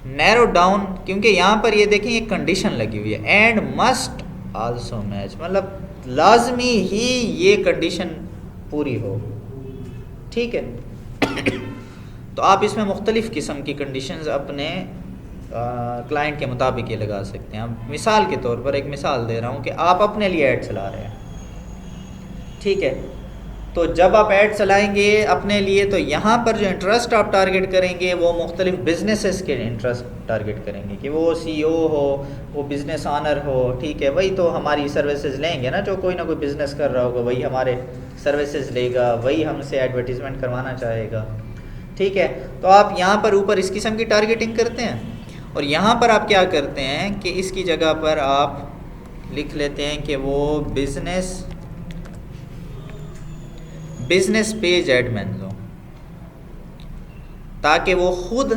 नैरो डाउन, क्योंकि यहाँ पर ये देखें एक कंडीशन लगी हुई है, एंड मस्ट आल्सो मैच, मतलब लाजमी ही ये कंडीशन पूरी हो, ठीक है। तो आप इसमें मुख्तलिफ़ किस्म की कंडीशंस अपने क्लाइंट के मुताबिक ये लगा सकते हैं। अब मिसाल के तौर पर एक मिसाल दे रहा हूँ कि आप अपने लिए ऐड चला रहे हैं, ठीक है। तो जब आप ऐड चलाएंगे अपने लिए, तो यहाँ पर जो इंटरेस्ट आप टारगेट करेंगे वो मुख्तलिफ बिजनेसेस के इंटरेस्ट टारगेट करेंगे, कि वो CEO हो, वो बिज़नेस ऑनर हो, ठीक है। वही तो हमारी सर्विसेज लेंगे ना, जो कोई ना कोई बिज़नेस कर रहा होगा वही हमारे सर्विसेज लेगा, वही हमसे एडवर्टीज़मेंट करवाना चाहेगा, ठीक है। तो आप यहाँ पर ऊपर इस किस्म की टारगेटिंग करते हैं, और यहाँ पर आप क्या करते हैं कि इसकी जगह पर आप लिख लेते हैं कि वो बिजनेस पेज एडमिन हो, ताकि वो खुद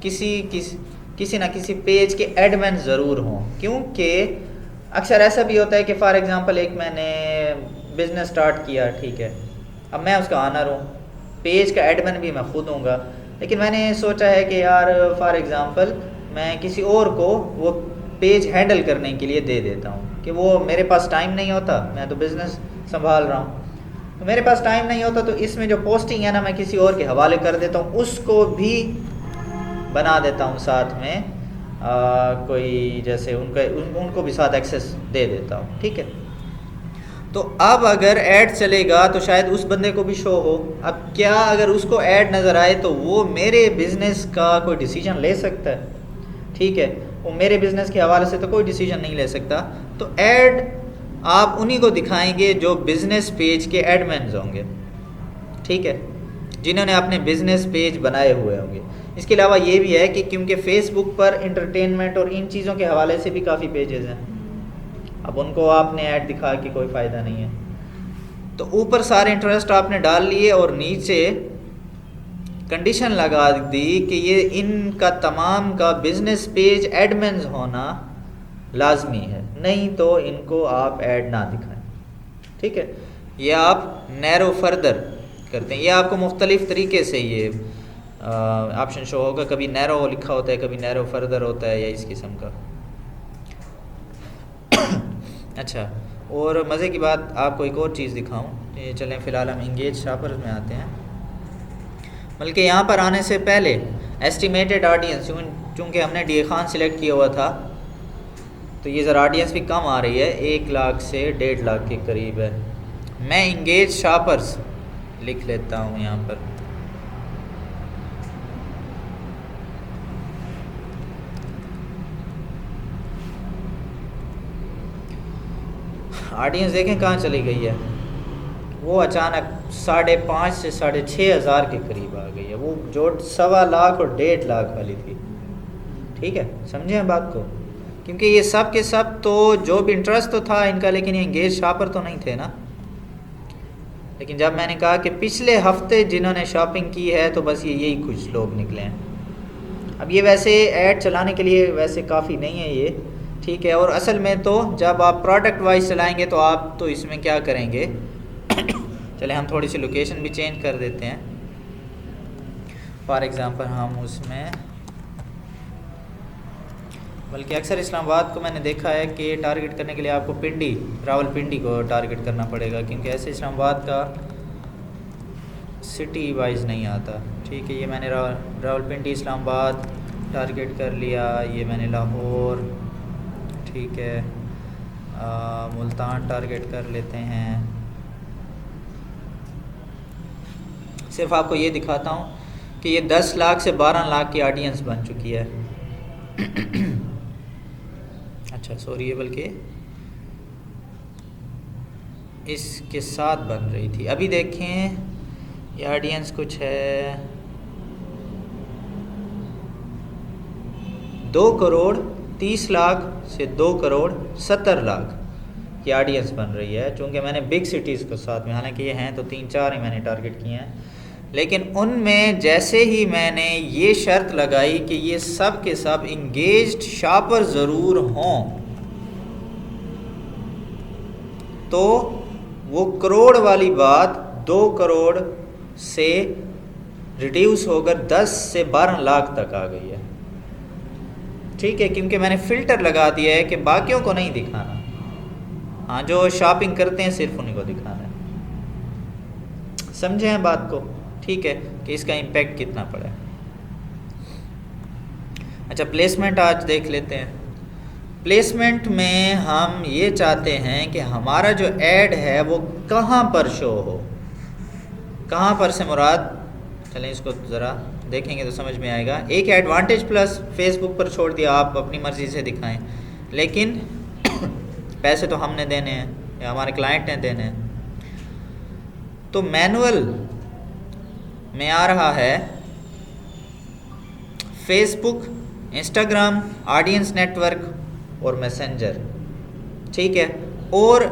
किसी ना किसी पेज के एडमिन ज़रूर हों। क्योंकि अक्सर ऐसा भी होता है कि फॉर एग्ज़ाम्पल एक मैंने बिज़नेस स्टार्ट किया, ठीक है, अब मैं उसका ऑनर हूँ, पेज का एडमिन भी मैं खुद हूँगा, लेकिन मैंने सोचा है कि यार फॉर एग्ज़ाम्पल मैं किसी और को वो पेज हैंडल करने के लिए दे देता हूँ कि वो मेरे पास टाइम नहीं होता, मैं तो बिज़नेस संभाल रहा हूँ, तो मेरे पास टाइम नहीं होता, तो इसमें जो पोस्टिंग है ना मैं किसी और के हवाले कर देता हूँ, उसको भी बना देता हूँ साथ में कोई जैसे उनको भी साथ एक्सेस दे देता हूँ, ठीक है। तो अब अगर ऐड चलेगा तो शायद उस बंदे को भी शो हो। अब क्या अगर उसको ऐड नज़र आए तो वो मेरे बिज़नेस का कोई डिसीजन ले सकता है, ठीक है, वो मेरे बिज़नेस के हवाले से तो कोई डिसीजन नहीं ले सकता। तो ऐड आप उन्हीं को दिखाएंगे जो बिज़नेस पेज के एडमिन्स होंगे, ठीक है, जिन्होंने अपने बिज़नेस पेज बनाए हुए होंगे। इसके अलावा ये भी है कि क्योंकि फ़ेसबुक पर इंटरटेनमेंट और इन चीज़ों के हवाले से भी काफ़ी पेजेस हैं, अब उनको आपने ऐड दिखा के कोई फ़ायदा नहीं है। तो ऊपर सारे इंटरेस्ट आपने डाल लिए और नीचे कंडीशन लगा दी कि ये इनका तमाम का बिज़नेस पेज एडमिन्स होना लाजमी है, नहीं तो इनको आप ऐड ना दिखाएं, ठीक है। ये आप नैरो फर्दर करते हैं, ये आपको मुख्तलिफ़ तरीके से ये ऑप्शन शो होगा, कभी नैरो लिखा होता है, कभी नैरो फर्दर होता है, या इस किस्म का। अच्छा, और मज़े की बात आपको एक और चीज़ दिखाऊं, ये चलें फ़िलहाल हम इंगेज शॉपर्स में आते हैं। बल्कि यहाँ पर आने से पहले एस्टिमेटेड ऑडियंस, चूँकि हमने डी खान सिलेक्ट किया हुआ था तो ये ज़रा ऑडियंस भी कम आ रही है, 1 लाख से 1.5 लाख के करीब है। मैं इंगेज शॉपर्स लिख लेता हूँ यहाँ पर, ऑडियंस देखें कहाँ चली गई है, वो अचानक 5.5 से 6.5 हज़ार के करीब आ गई है, वो जो 1.25 लाख और 1.5 लाख वाली थी, ठीक है, समझे हैं बात को। क्योंकि ये सब के सब तो जो भी इंटरेस्ट तो था इनका, लेकिन ये इंगेज शॉपर तो नहीं थे ना। लेकिन जब मैंने कहा कि पिछले हफ्ते जिन्होंने शॉपिंग की है तो बस ये यही कुछ लोग निकले हैं। अब ये वैसे ऐड चलाने के लिए वैसे काफ़ी नहीं है ये, ठीक है, और असल में तो जब आप प्रोडक्ट वाइज चलाएंगे तो आप तो इसमें क्या करेंगे चले हम थोड़ी सी लोकेशन भी चेंज कर देते हैं। फॉर एग्ज़ाम्पल हम उसमें, बल्कि अक्सर इस्लामाबाद को मैंने देखा है कि टारगेट करने के लिए आपको पिंडी, रावलपिंडी को टारगेट करना पड़ेगा, क्योंकि ऐसे इस्लामाबाद का सिटी वाइज नहीं आता, ठीक है। ये मैंने रावलपिंडी इस्लामाबाद टारगेट कर लिया, ये मैंने लाहौर, ठीक है, मुल्तान टारगेट कर लेते हैं। सिर्फ आपको ये दिखाता हूँ कि ये 10 लाख से 12 लाख की ऑडियंस बन चुकी है। अच्छा सॉरी, ये बल्कि इसके साथ बन रही थी। अभी देखें ये ऑडियंस कुछ है 2 करोड़ 30 लाख से 2 करोड़ 70 लाख की ऑडियंस बन रही है। चूँकि मैंने बिग सिटीज़ को साथ में, हालांकि ये हैं तो 3-4 ही मैंने टारगेट किए हैं, लेकिन उनमें जैसे ही मैंने ये शर्त लगाई कि ये सब के सब इंगेज्ड शॉपर ज़रूर हों, तो वो करोड़ वाली बात 2 करोड़ से रिड्यूस होकर 10 से 12 लाख तक आ गई है, ठीक है, क्योंकि मैंने फ़िल्टर लगा दिया है कि बाकियों को नहीं दिखाना, हाँ जो शॉपिंग करते हैं सिर्फ उन्हीं को दिखाना है। समझे हैं बात को, ठीक है, कि इसका इम्पेक्ट कितना पड़ा है। अच्छा, प्लेसमेंट आज देख लेते हैं। प्लेसमेंट में हम ये चाहते हैं कि हमारा जो ऐड है वो कहाँ पर शो हो। कहाँ पर से मुराद, चलें इसको ज़रा देखेंगे तो समझ में आएगा। एक एडवांटेज प्लस फेसबुक पर छोड़ दिया, आप अपनी मर्ज़ी से दिखाएं, लेकिन पैसे तो हमने देने हैं या हमारे क्लाइंट ने देने हैं। तो मैनुअल में आ रहा है फेसबुक, इंस्टाग्राम, ऑडियंस नेटवर्क और मैसेंजर, ठीक है। और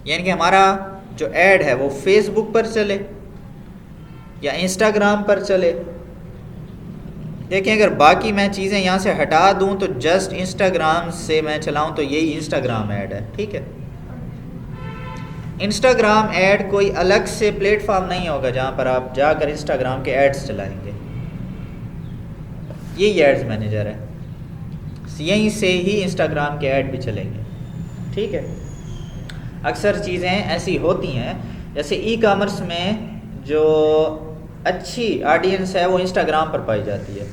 यानी कि हमारा जो ऐड है वो फेसबुक पर चले या इंस्टाग्राम पर चले। देखिए, अगर बाकी मैं चीज़ें यहाँ से हटा दूँ तो जस्ट इंस्टाग्राम से मैं चलाऊँ तो यही इंस्टाग्राम ऐड है, ठीक है। इंस्टाग्राम ऐड कोई अलग से प्लेटफॉर्म नहीं होगा जहाँ पर आप जाकर इंस्टाग्राम के एड्स चलाएंगे। यही एड्स मैनेजर है, यहीं से ही इंस्टाग्राम के ऐड भी चलेंगे। ठीक है, अक्सर चीज़ें ऐसी होती हैं, जैसे ई कॉमर्स में जो अच्छी ऑडियंस है वो इंस्टाग्राम पर पाई जाती है।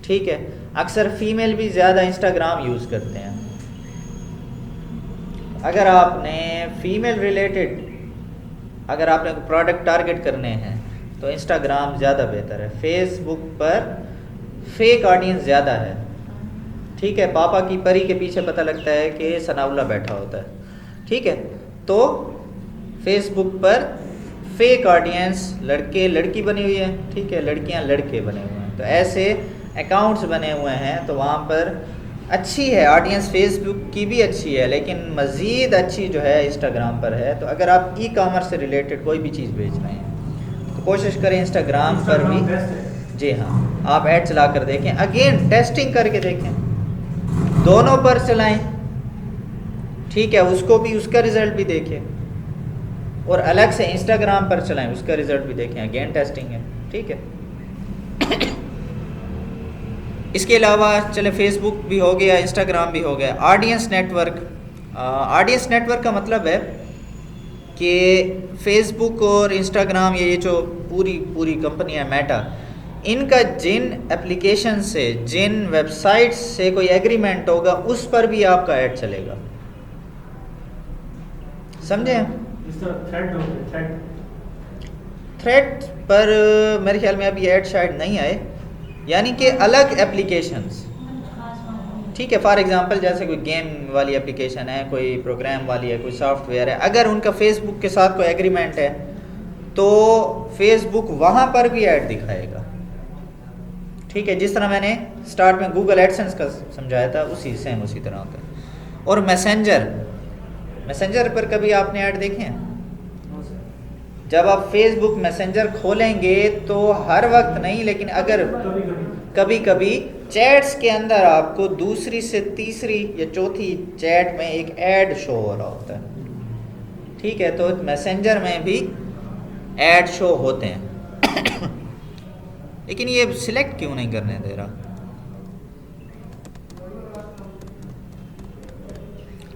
ठीक है, अक्सर फीमेल भी ज़्यादा इंस्टाग्राम यूज़ करते हैं। अगर आपने फीमेल रिलेटेड अगर आपने प्रोडक्ट टारगेट करने हैं तो इंस्टाग्राम ज़्यादा बेहतर है। फेसबुक पर फेक ऑडियंस ज़्यादा है। ठीक है, पापा की परी के पीछे पता लगता है कि सनाउल्ला बैठा होता है। ठीक है, तो फेसबुक पर फेक ऑडियंस लड़के लड़की बनी हुई है। ठीक है, लड़कियां लड़के बने हुए हैं, तो ऐसे अकाउंट्स बने हुए हैं, तो वहाँ पर अच्छी है ऑडियंस, फेसबुक की भी अच्छी है, लेकिन मज़ीद अच्छी जो है इंस्टाग्राम पर है। तो अगर आप ई कॉमर्स से रिलेटेड कोई भी चीज़ बेच रहे हैं तो कोशिश करें इंस्टाग्राम पर भी। बेस्ट है। जी हाँ, आप ऐड चला कर देखें, अगेन टेस्टिंग करके देखें, दोनों पर चलाएं। ठीक है, उसको भी उसका रिज़ल्ट भी देखें और अलग से इंस्टाग्राम पर चलाएं, उसका रिज़ल्ट भी देखें, अगेन टेस्टिंग है। ठीक है, इसके अलावा चले फेसबुक भी हो गया, इंस्टाग्राम भी हो गया। ऑडियंस नेटवर्क, ऑडियंस नेटवर्क का मतलब है कि फेसबुक और इंस्टाग्राम, ये जो पूरी कंपनी है मेटा, इनका जिन एप्लीकेशन से, जिन वेबसाइट से कोई एग्रीमेंट होगा उस पर भी आपका ऐड चलेगा। समझे? इस तरह थ्रेड हो गया, थ्रेड पर मेरे ख्याल में अभी ऐड शायद नहीं आए, यानी कि अलग एप्लीकेशंस। ठीक है, फॉर एग्जांपल जैसे कोई गेम वाली एप्लीकेशन है, कोई प्रोग्राम वाली है, कोई सॉफ्टवेयर है, अगर उनका फेसबुक के साथ कोई एग्रीमेंट है तो फेसबुक वहाँ पर भी ऐड दिखाएगा। ठीक है, जिस तरह मैंने स्टार्ट में गूगल एडसेंस का समझाया था, उसी तरह होता है। और मैसेंजर पर कभी आपने ऐड देखे हैं? जब आप फेसबुक मैसेंजर खोलेंगे तो हर वक्त नहीं, लेकिन अगर कभी कभी चैट्स के अंदर आपको दूसरी से तीसरी या चौथी चैट में एक ऐड शो हो रहा होता है। ठीक है, तो मैसेंजर में भी ऐड शो होते हैं लेकिन ये सिलेक्ट क्यों नहीं करने दे रहा?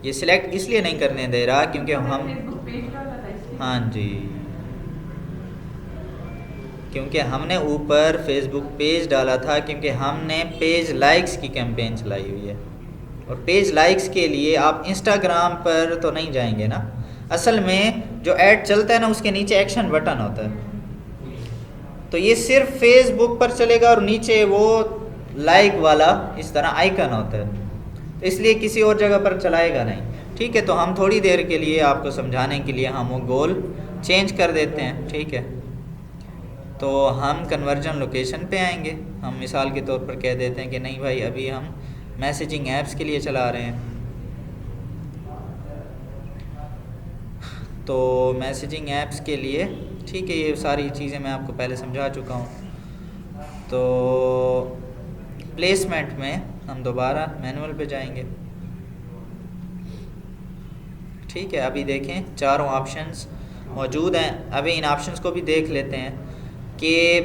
ये सिलेक्ट इसलिए नहीं करने दे रहा क्योंकि हम, फेसबुक पेज डाला था इसलिए। हाँ जी, क्योंकि हमने ऊपर फेसबुक पेज डाला था, क्योंकि हमने पेज लाइक्स की कैंपेन चलाई हुई है। और पेज लाइक्स के लिए आप इंस्टाग्राम पर तो नहीं जाएंगे ना। असल में जो ऐड चलता है ना, उसके नीचे एक्शन बटन होता है, तो ये सिर्फ फेसबुक पर चलेगा और नीचे वो लाइक वाला इस तरह आइकन होता है, तो इसलिए किसी और जगह पर चलाएगा नहीं। ठीक है, तो हम थोड़ी देर के लिए आपको समझाने के लिए हम वो गोल चेंज कर देते हैं। ठीक है, तो हम कन्वर्जन लोकेशन पे आएंगे। हम मिसाल के तौर पर कह देते हैं कि नहीं भाई, अभी हम मैसेजिंग ऐप्स के लिए चला रहे हैं, तो मैसेजिंग ऐप्स के लिए, ठीक है, ये सारी चीज़ें मैं आपको पहले समझा चुका हूँ। तो प्लेसमेंट में हम दोबारा मैनुअल पे जाएंगे। ठीक है, अभी देखें चारों ऑप्शंस मौजूद हैं। अभी इन ऑप्शंस को भी देख लेते हैं कि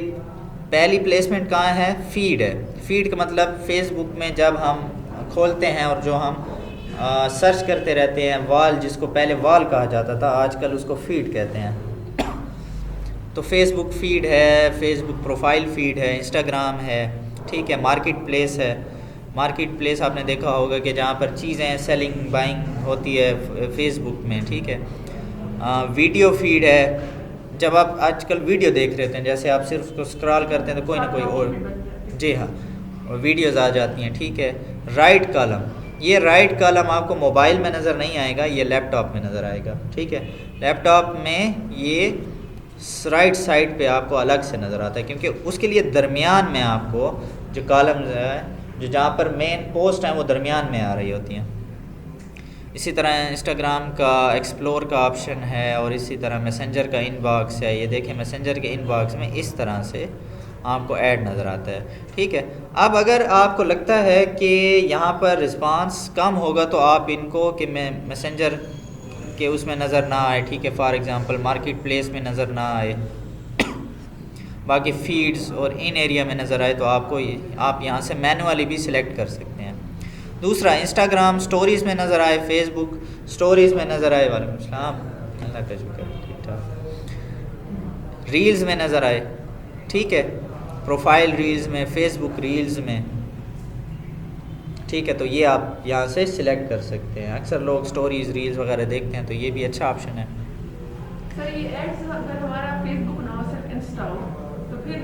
पहली प्लेसमेंट कहाँ है? फीड है। फीड का मतलब फेसबुक में जब हम खोलते हैं और जो हम सर्च करते रहते हैं, वॉल, जिसको पहले वॉल कहा जाता था, आजकल उसको फीड कहते हैं। तो फेसबुक फीड है, फेसबुक प्रोफाइल फीड है, इंस्टाग्राम है। ठीक है, मार्केट प्लेस है। मार्केट प्लेस आपने देखा होगा कि जहाँ पर चीज़ें सेलिंग बाइंग होती है फेसबुक में। ठीक है, वीडियो फीड है, जब आप आजकल वीडियो देख रहे हैं, जैसे आप सिर्फ उसको स्क्रॉल करते हैं तो कोई ना कोई और, जी हाँ, वीडियोज़ आ जाती हैं। ठीक है, राइट कॉलम, ये राइट कॉलम आपको मोबाइल में नज़र नहीं आएगा, ये लैपटॉप में नज़र आएगा। ठीक है, लैपटॉप में ये राइट साइड पे आपको अलग से नज़र आता है, क्योंकि उसके लिए दरमियान में आपको जो कॉलम है, जो जहाँ पर मेन पोस्ट हैं, वो दरमियान में आ रही होती हैं। इसी तरह इंस्टाग्राम का एक्सप्लोर का ऑप्शन है, और इसी तरह मैसेंजर का इनबॉक्स है। ये देखें, मैसेंजर के इनबॉक्स में इस तरह से आपको ऐड नज़र आता है। ठीक है, अब अगर आपको लगता है कि यहाँ पर रिस्पांस कम होगा तो आप इनको कि मैं मैसेंजर कि उसमें नज़र ना आए, ठीक है, फॉर एग्ज़ाम्पल मार्केट प्लेस में नज़र ना आए, बाकी फीड्स और इन एरिया में नज़र आए, तो आप यहाँ से मैनुअली भी सिलेक्ट कर सकते हैं। दूसरा, इंस्टाग्राम स्टोरीज़ में नज़र आए, फेसबुक स्टोरीज़ में नज़र आए, वालेकुम सलाम, अल्लाह का शुक्र, ठीक ठाक, रील्स में नज़र आए, ठीक है, प्रोफाइल रील्स में, फेसबुक रील्स में, ठीक है, तो ये आप यहाँ से सिलेक्ट कर सकते हैं। अक्सर लोग स्टोरीज़ रील्स वगैरह देखते हैं, तो ये भी अच्छा ऑप्शन है। सर ये एड्स अगर हमारा फेसबुक ना हो सिर्फ इंस्टा हो तो फिर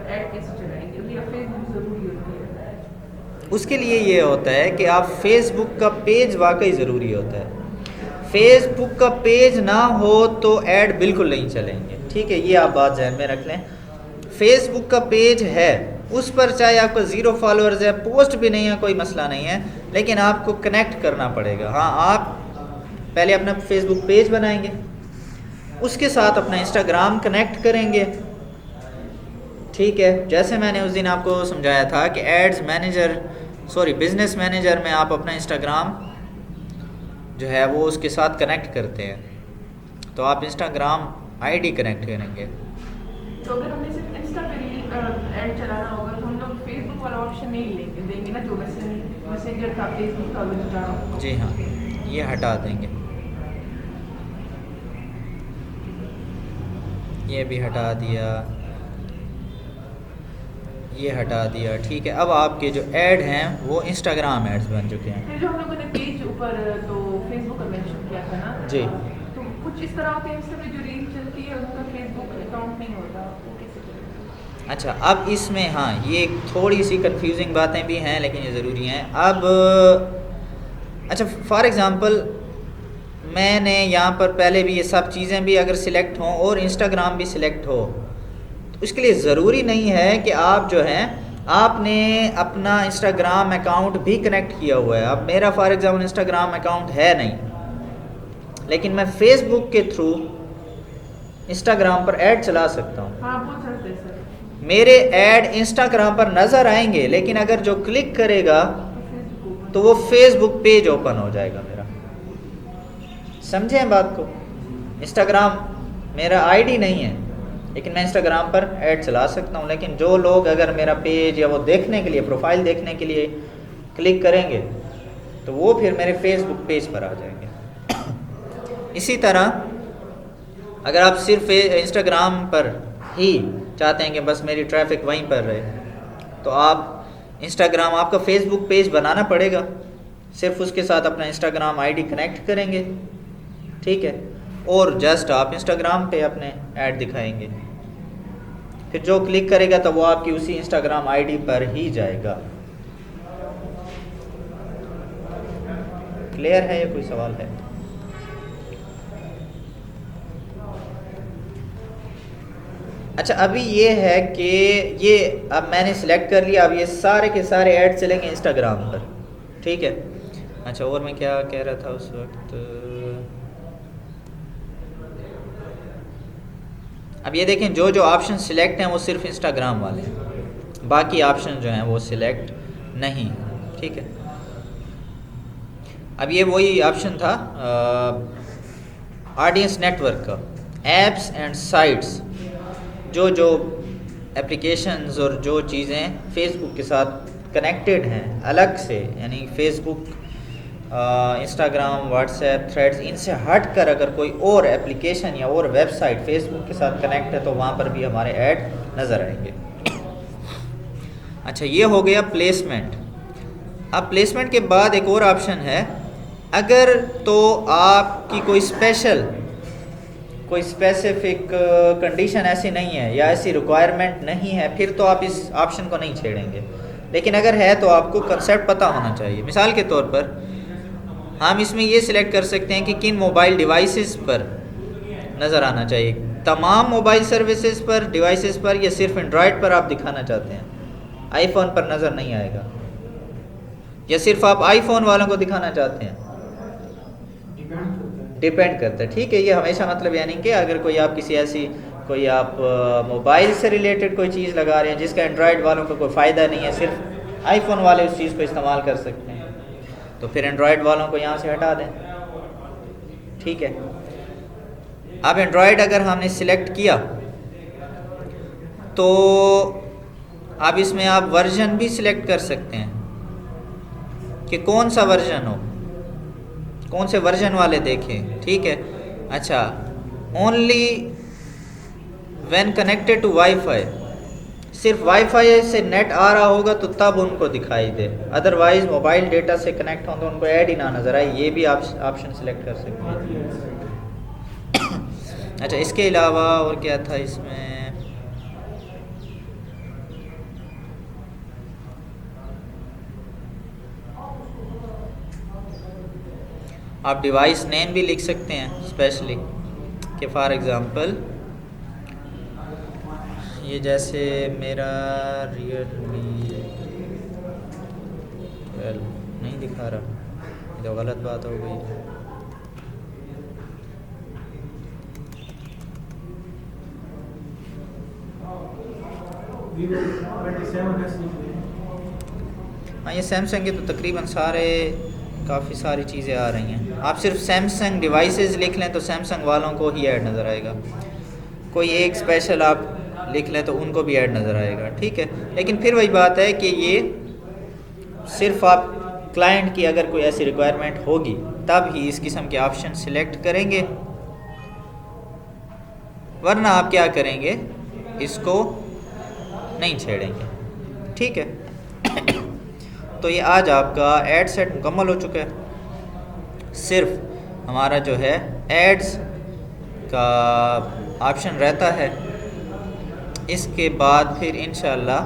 ऐड कैसे चलाएंगे, या फेसबुक ज़रूरी होती है? उसके लिए ये होता है कि आप फेसबुक का पेज वाकई ज़रूरी होता है। फेसबुक का पेज ना हो तो ऐड बिल्कुल नहीं चलेंगे, ठीक है, ये आप बात ध्यान में रख लें। फेसबुक का पेज है, उस पर चाहे आपका 0 फॉलोअर्स है, पोस्ट भी नहीं है, कोई मसला नहीं है, लेकिन आपको कनेक्ट करना पड़ेगा। हाँ, आप पहले अपना फेसबुक पेज बनाएंगे, उसके साथ अपना इंस्टाग्राम कनेक्ट करेंगे, ठीक है, जैसे मैंने उस दिन आपको समझाया था कि बिज़नेस मैनेजर में आप अपना इंस्टाग्राम जो है वो उसके साथ कनेक्ट करते हैं, तो आप इंस्टाग्राम आईडी कनेक्ट करेंगे। तो अगर हमने सिर्फ इंस्टा पे ऐड चलाना होगा तो हम लोग फेसबुक वाला ऑप्शन नहीं देंगे ना, जो मैसेंजर था फेसबुक का जो। जी हाँ, ये हटा देंगे, ये भी हटा दिया, ये हटा दिया, ठीक है। अब आपके जो ऐड हैं वो इंस्टाग्राम एड्स बन चुके हैं। फिर जो हम लोगों ने पेज ऊपर तो फेसबुक का मेंशन किया था ना जी, तो कुछ इस तरह होते हैं, इंस्टा पे जो रील चलती है उनका फेसबुक अकाउंट नहीं होता, वो कैसे चलेगा? अच्छा, अब इसमें हाँ ये थोड़ी सी कंफ्यूजिंग बातें भी हैं, लेकिन ये ज़रूरी हैं। अब अच्छा, फॉर एग्ज़ाम्पल मैंने यहाँ पर पहले भी ये सब चीज़ें भी अगर सिलेक्ट हों और इंस्टाग्राम भी सिलेक्ट हो, तो इसके लिए ज़रूरी नहीं है कि आप जो हैं आपने अपना इंस्टाग्राम अकाउंट भी कनेक्ट किया हुआ है। अब मेरा फॉर एग्ज़ाम्पल इंस्टाग्राम अकाउंट है नहीं, लेकिन मैं फेसबुक के थ्रू इंस्टाग्राम पर ऐड चला सकता हूँ। हाँ, वो चलते हैं सर। मेरे ऐड इंस्टाग्राम पर नज़र आएंगे, लेकिन अगर जो क्लिक करेगा तो वो फेसबुक पेज ओपन हो जाएगा मेरा। समझें बात को? इंस्टाग्राम मेरा आईडी नहीं है, लेकिन मैं इंस्टाग्राम पर ऐड चला सकता हूँ। लेकिन जो लोग अगर मेरा पेज या वो देखने के लिए, प्रोफाइल देखने के लिए क्लिक करेंगे तो वो फिर मेरे फेसबुक पेज पर आ जाएंगे। इसी तरह अगर आप सिर्फ इंस्टाग्राम पर ही चाहते हैं कि बस मेरी ट्रैफिक वहीं पर रहे, तो आप इंस्टाग्राम, आपका फेसबुक पेज बनाना पड़ेगा, सिर्फ उसके साथ अपना इंस्टाग्राम आईडी कनेक्ट करेंगे, ठीक है, और जस्ट आप इंस्टाग्राम पे अपने ऐड दिखाएंगे, फिर जो क्लिक करेगा तो वो आपकी उसी इंस्टाग्राम आईडी पर ही जाएगा। क्लियर है? या कोई सवाल है? अच्छा, अभी ये है कि ये अब मैंने सिलेक्ट कर लिया, अब ये सारे के सारे ऐड चलेंगे इंस्टाग्राम पर, ठीक है। अच्छा, और मैं क्या कह रहा था उस वक्त, अब ये देखें जो जो ऑप्शन सिलेक्ट हैं वो सिर्फ इंस्टाग्राम वाले हैं, बाकी ऑप्शन जो हैं वो सिलेक्ट नहीं, ठीक है। अब ये वही ऑप्शन था ऑडियंस नेटवर्क का, एप्स एंड साइट्स, जो जो एप्लीकेशंस और जो चीज़ें फेसबुक के साथ कनेक्टेड हैं अलग से, यानी फेसबुक, इंस्टाग्राम, व्हाट्सएप, थ्रेड्स, इनसे हट कर अगर कोई और एप्लीकेशन या और वेबसाइट फेसबुक के साथ कनेक्ट है तो वहाँ पर भी हमारे ऐड नज़र आएंगे। अच्छा, ये हो गया प्लेसमेंट। अब प्लेसमेंट के बाद एक और ऑप्शन है, अगर तो आपकी कोई स्पेसिफिक कंडीशन ऐसी नहीं है या ऐसी रिक्वायरमेंट नहीं है, फिर तो आप इस ऑप्शन को नहीं छेड़ेंगे। लेकिन अगर है तो आपको कंसेप्ट पता होना चाहिए। मिसाल के तौर पर हम इसमें ये सिलेक्ट कर सकते हैं कि किन मोबाइल डिवाइसेस पर नज़र आना चाहिए, तमाम मोबाइल सर्विसेज पर, डिवाइसेस पर, या सिर्फ एंड्रॉयड पर आप दिखाना चाहते हैं, आईफोन पर नज़र नहीं आएगा, या सिर्फ आप आईफोन वालों को दिखाना चाहते हैं, डिपेंड करता है, ठीक है। ये हमेशा मतलब यानी कि अगर कोई आप किसी ऐसी कोई आप मोबाइल से रिलेटेड कोई चीज़ लगा रहे हैं जिसका एंड्रॉयड वालों को कोई फ़ायदा नहीं है, सिर्फ आईफोन वाले उस चीज़ को इस्तेमाल कर सकते हैं, तो फिर एंड्रॉयड वालों को यहाँ से हटा दें, ठीक है। अब एंड्रॉयड अगर हमने सिलेक्ट किया तो अब इसमें आप वर्जन भी सिलेक्ट कर सकते हैं कि कौन सा वर्जन हो, कौन से वर्जन वाले देखें, ठीक है। अच्छा, only when connected to wifi, सिर्फ वाईफाई से नेट आ रहा होगा तो तब उनको दिखाई दे, अदरवाइज मोबाइल डेटा से कनेक्ट हो तो उनको ऐड ही ना नज़र आए। ये भी आप ऑप्शन सेलेक्ट कर सकते हैं। अच्छा, इसके अलावा और क्या था इसमें, आप डिवाइस नेम भी लिख सकते हैं स्पेशली कि फॉर एग्ज़ाम्पल ये जैसे मेरा Realme 12 नहीं दिखा रहा, ये तो गलत बात हो गई। Vivo 27 हाँ, ये सैमसंग के तो तकरीबन सारे काफ़ी सारी चीज़ें आ रही हैं। आप सिर्फ सैमसंग डिवाइसेस लिख लें तो सैमसंग वालों को ही ऐड नज़र आएगा, कोई एक स्पेशल आप लिख लें तो उनको भी ऐड नज़र आएगा, ठीक है। लेकिन फिर वही बात है कि ये सिर्फ आप क्लाइंट की अगर कोई ऐसी रिक्वायरमेंट होगी तब ही इस किस्म के ऑप्शन सिलेक्ट करेंगे, वरना आप क्या करेंगे, इसको नहीं छेड़ेंगे, ठीक है। तो ये आज आपका एड सेट मुकम्मल हो चुका है। सिर्फ हमारा जो है एड्स का ऑप्शन रहता है, इसके बाद फिर इंशाल्लाह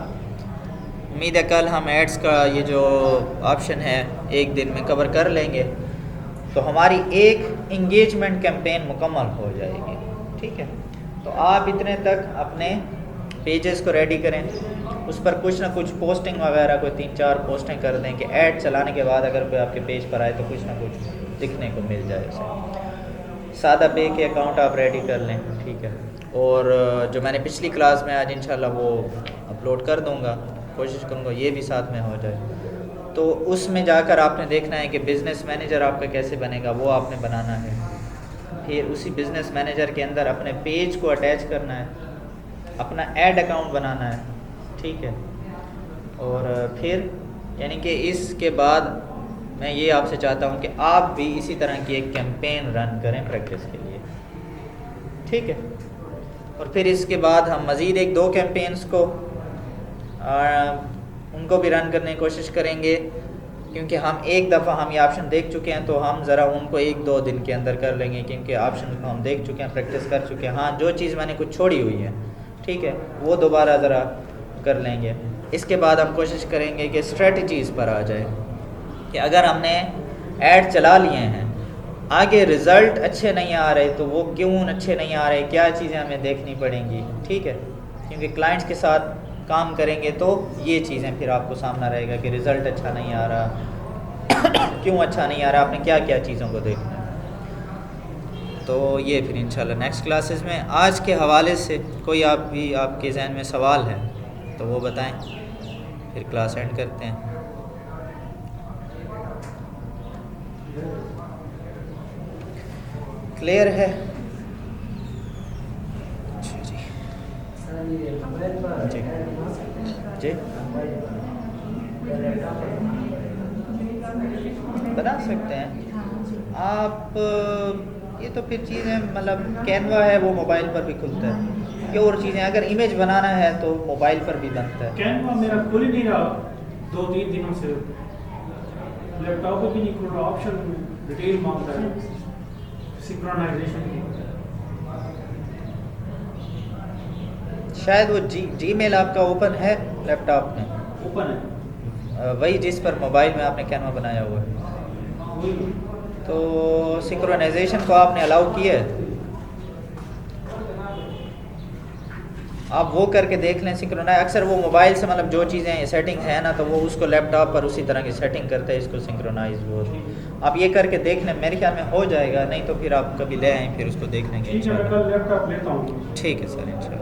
उम्मीद है कल हम एड्स का ये जो ऑप्शन है एक दिन में कवर कर लेंगे, तो हमारी एक इंगेजमेंट कैंपेन मुकम्मल हो जाएगी, ठीक है। तो आप इतने तक अपने पेजेस को रेडी करें, उस पर कुछ ना कुछ पोस्टिंग वगैरह कोई 3-4 पोस्टिंग कर दें कि ऐड चलाने के बाद अगर कोई आपके पेज पर आए तो कुछ ना कुछ दिखने को मिल जाए उसे। सादा पे के अकाउंट आप रेडी कर लें, ठीक है। और जो मैंने पिछली क्लास में आज इंशाल्लाह वो अपलोड कर दूंगा, कोशिश करूंगा ये भी साथ में हो जाए। तो उसमें जाकर आपने देखना है कि बिज़नेस मैनेजर आपका कैसे बनेगा, वो आपने बनाना है। फिर उसी बिज़नेस मैनेजर के अंदर अपने पेज को अटैच करना है, अपना ऐड अकाउंट बनाना है, ठीक है। और फिर यानी कि इसके बाद मैं ये आपसे चाहता हूँ कि आप भी इसी तरह की एक कैंपेन रन करें प्रैक्टिस के लिए, ठीक है। और फिर इसके बाद हम मज़ीद 1-2 कैंपेन्स को उनको भी रन करने की कोशिश करेंगे, क्योंकि हम एक दफ़ा हम ये ऑप्शन देख चुके हैं तो हम ज़रा उनको 1-2 दिन के अंदर कर लेंगे, क्योंकि ऑप्शन को हम देख चुके हैं, प्रैक्टिस कर चुके हैं। हाँ, जो चीज़ मैंने कुछ छोड़ी हुई है, ठीक है, वो दोबारा ज़रा कर लेंगे। इसके बाद हम कोशिश करेंगे कि स्ट्रेटजीज़ पर आ जाए कि अगर हमने ऐड चला लिए हैं, आगे रिज़ल्ट अच्छे नहीं आ रहे तो वो क्यों अच्छे नहीं आ रहे, क्या चीज़ें हमें देखनी पड़ेंगी, ठीक है। क्योंकि क्लाइंट्स के साथ काम करेंगे तो ये चीज़ें फिर आपको सामना रहेगा कि रिज़ल्ट अच्छा नहीं आ रहा क्यों अच्छा नहीं आ रहा, आपने क्या क्या चीज़ों को देखना है। तो ये फिर इंशाल्लाह नेक्स्ट क्लासेस में। आज के हवाले से कोई आपके जहन में सवाल है तो वो बताएं, फिर क्लास एंड करते हैं। क्लियर है? अच्छा जी जी बना सकते हैं आप। ये तो फिर चीज़ें मतलब कैनवा है वो मोबाइल पर भी खुलता है, ये और चीज़ें अगर इमेज बनाना है तो मोबाइल पर भी बनता है। कैनवा मेरा खुल ही नहीं रहा 2-3 दिनों से, लैपटॉप पे भी नहीं खुल रहा, ऑप्शन डिटेल मांगता है सिंक्रोनाइजेशन की। शायद वो जीमेल आपका ओपन है लैपटॉप में, ओपन है वही जिस पर मोबाइल में आपने कैनवा बनाया हुआ है, वही। तो सिंक्रोनाइजेशन को आपने अलाउ किया है, आप वो करके देख लें। सिंक्रोनाइज अक्सर वो मोबाइल से मतलब जो चीज़ें सेटिंग है ना, तो वो उसको लैपटॉप पर उसी तरह की सेटिंग करते हैं इसको सिंक्रोनाइज। वो आप ये करके देख लें, मेरे ख्याल में हो जाएगा, नहीं तो फिर आप कभी ले आएँ फिर उसको देख लेंगे। ठीक है, मैं कल लैपटॉप लेता हूँ। ठीक है सर, इंशाल्लाह।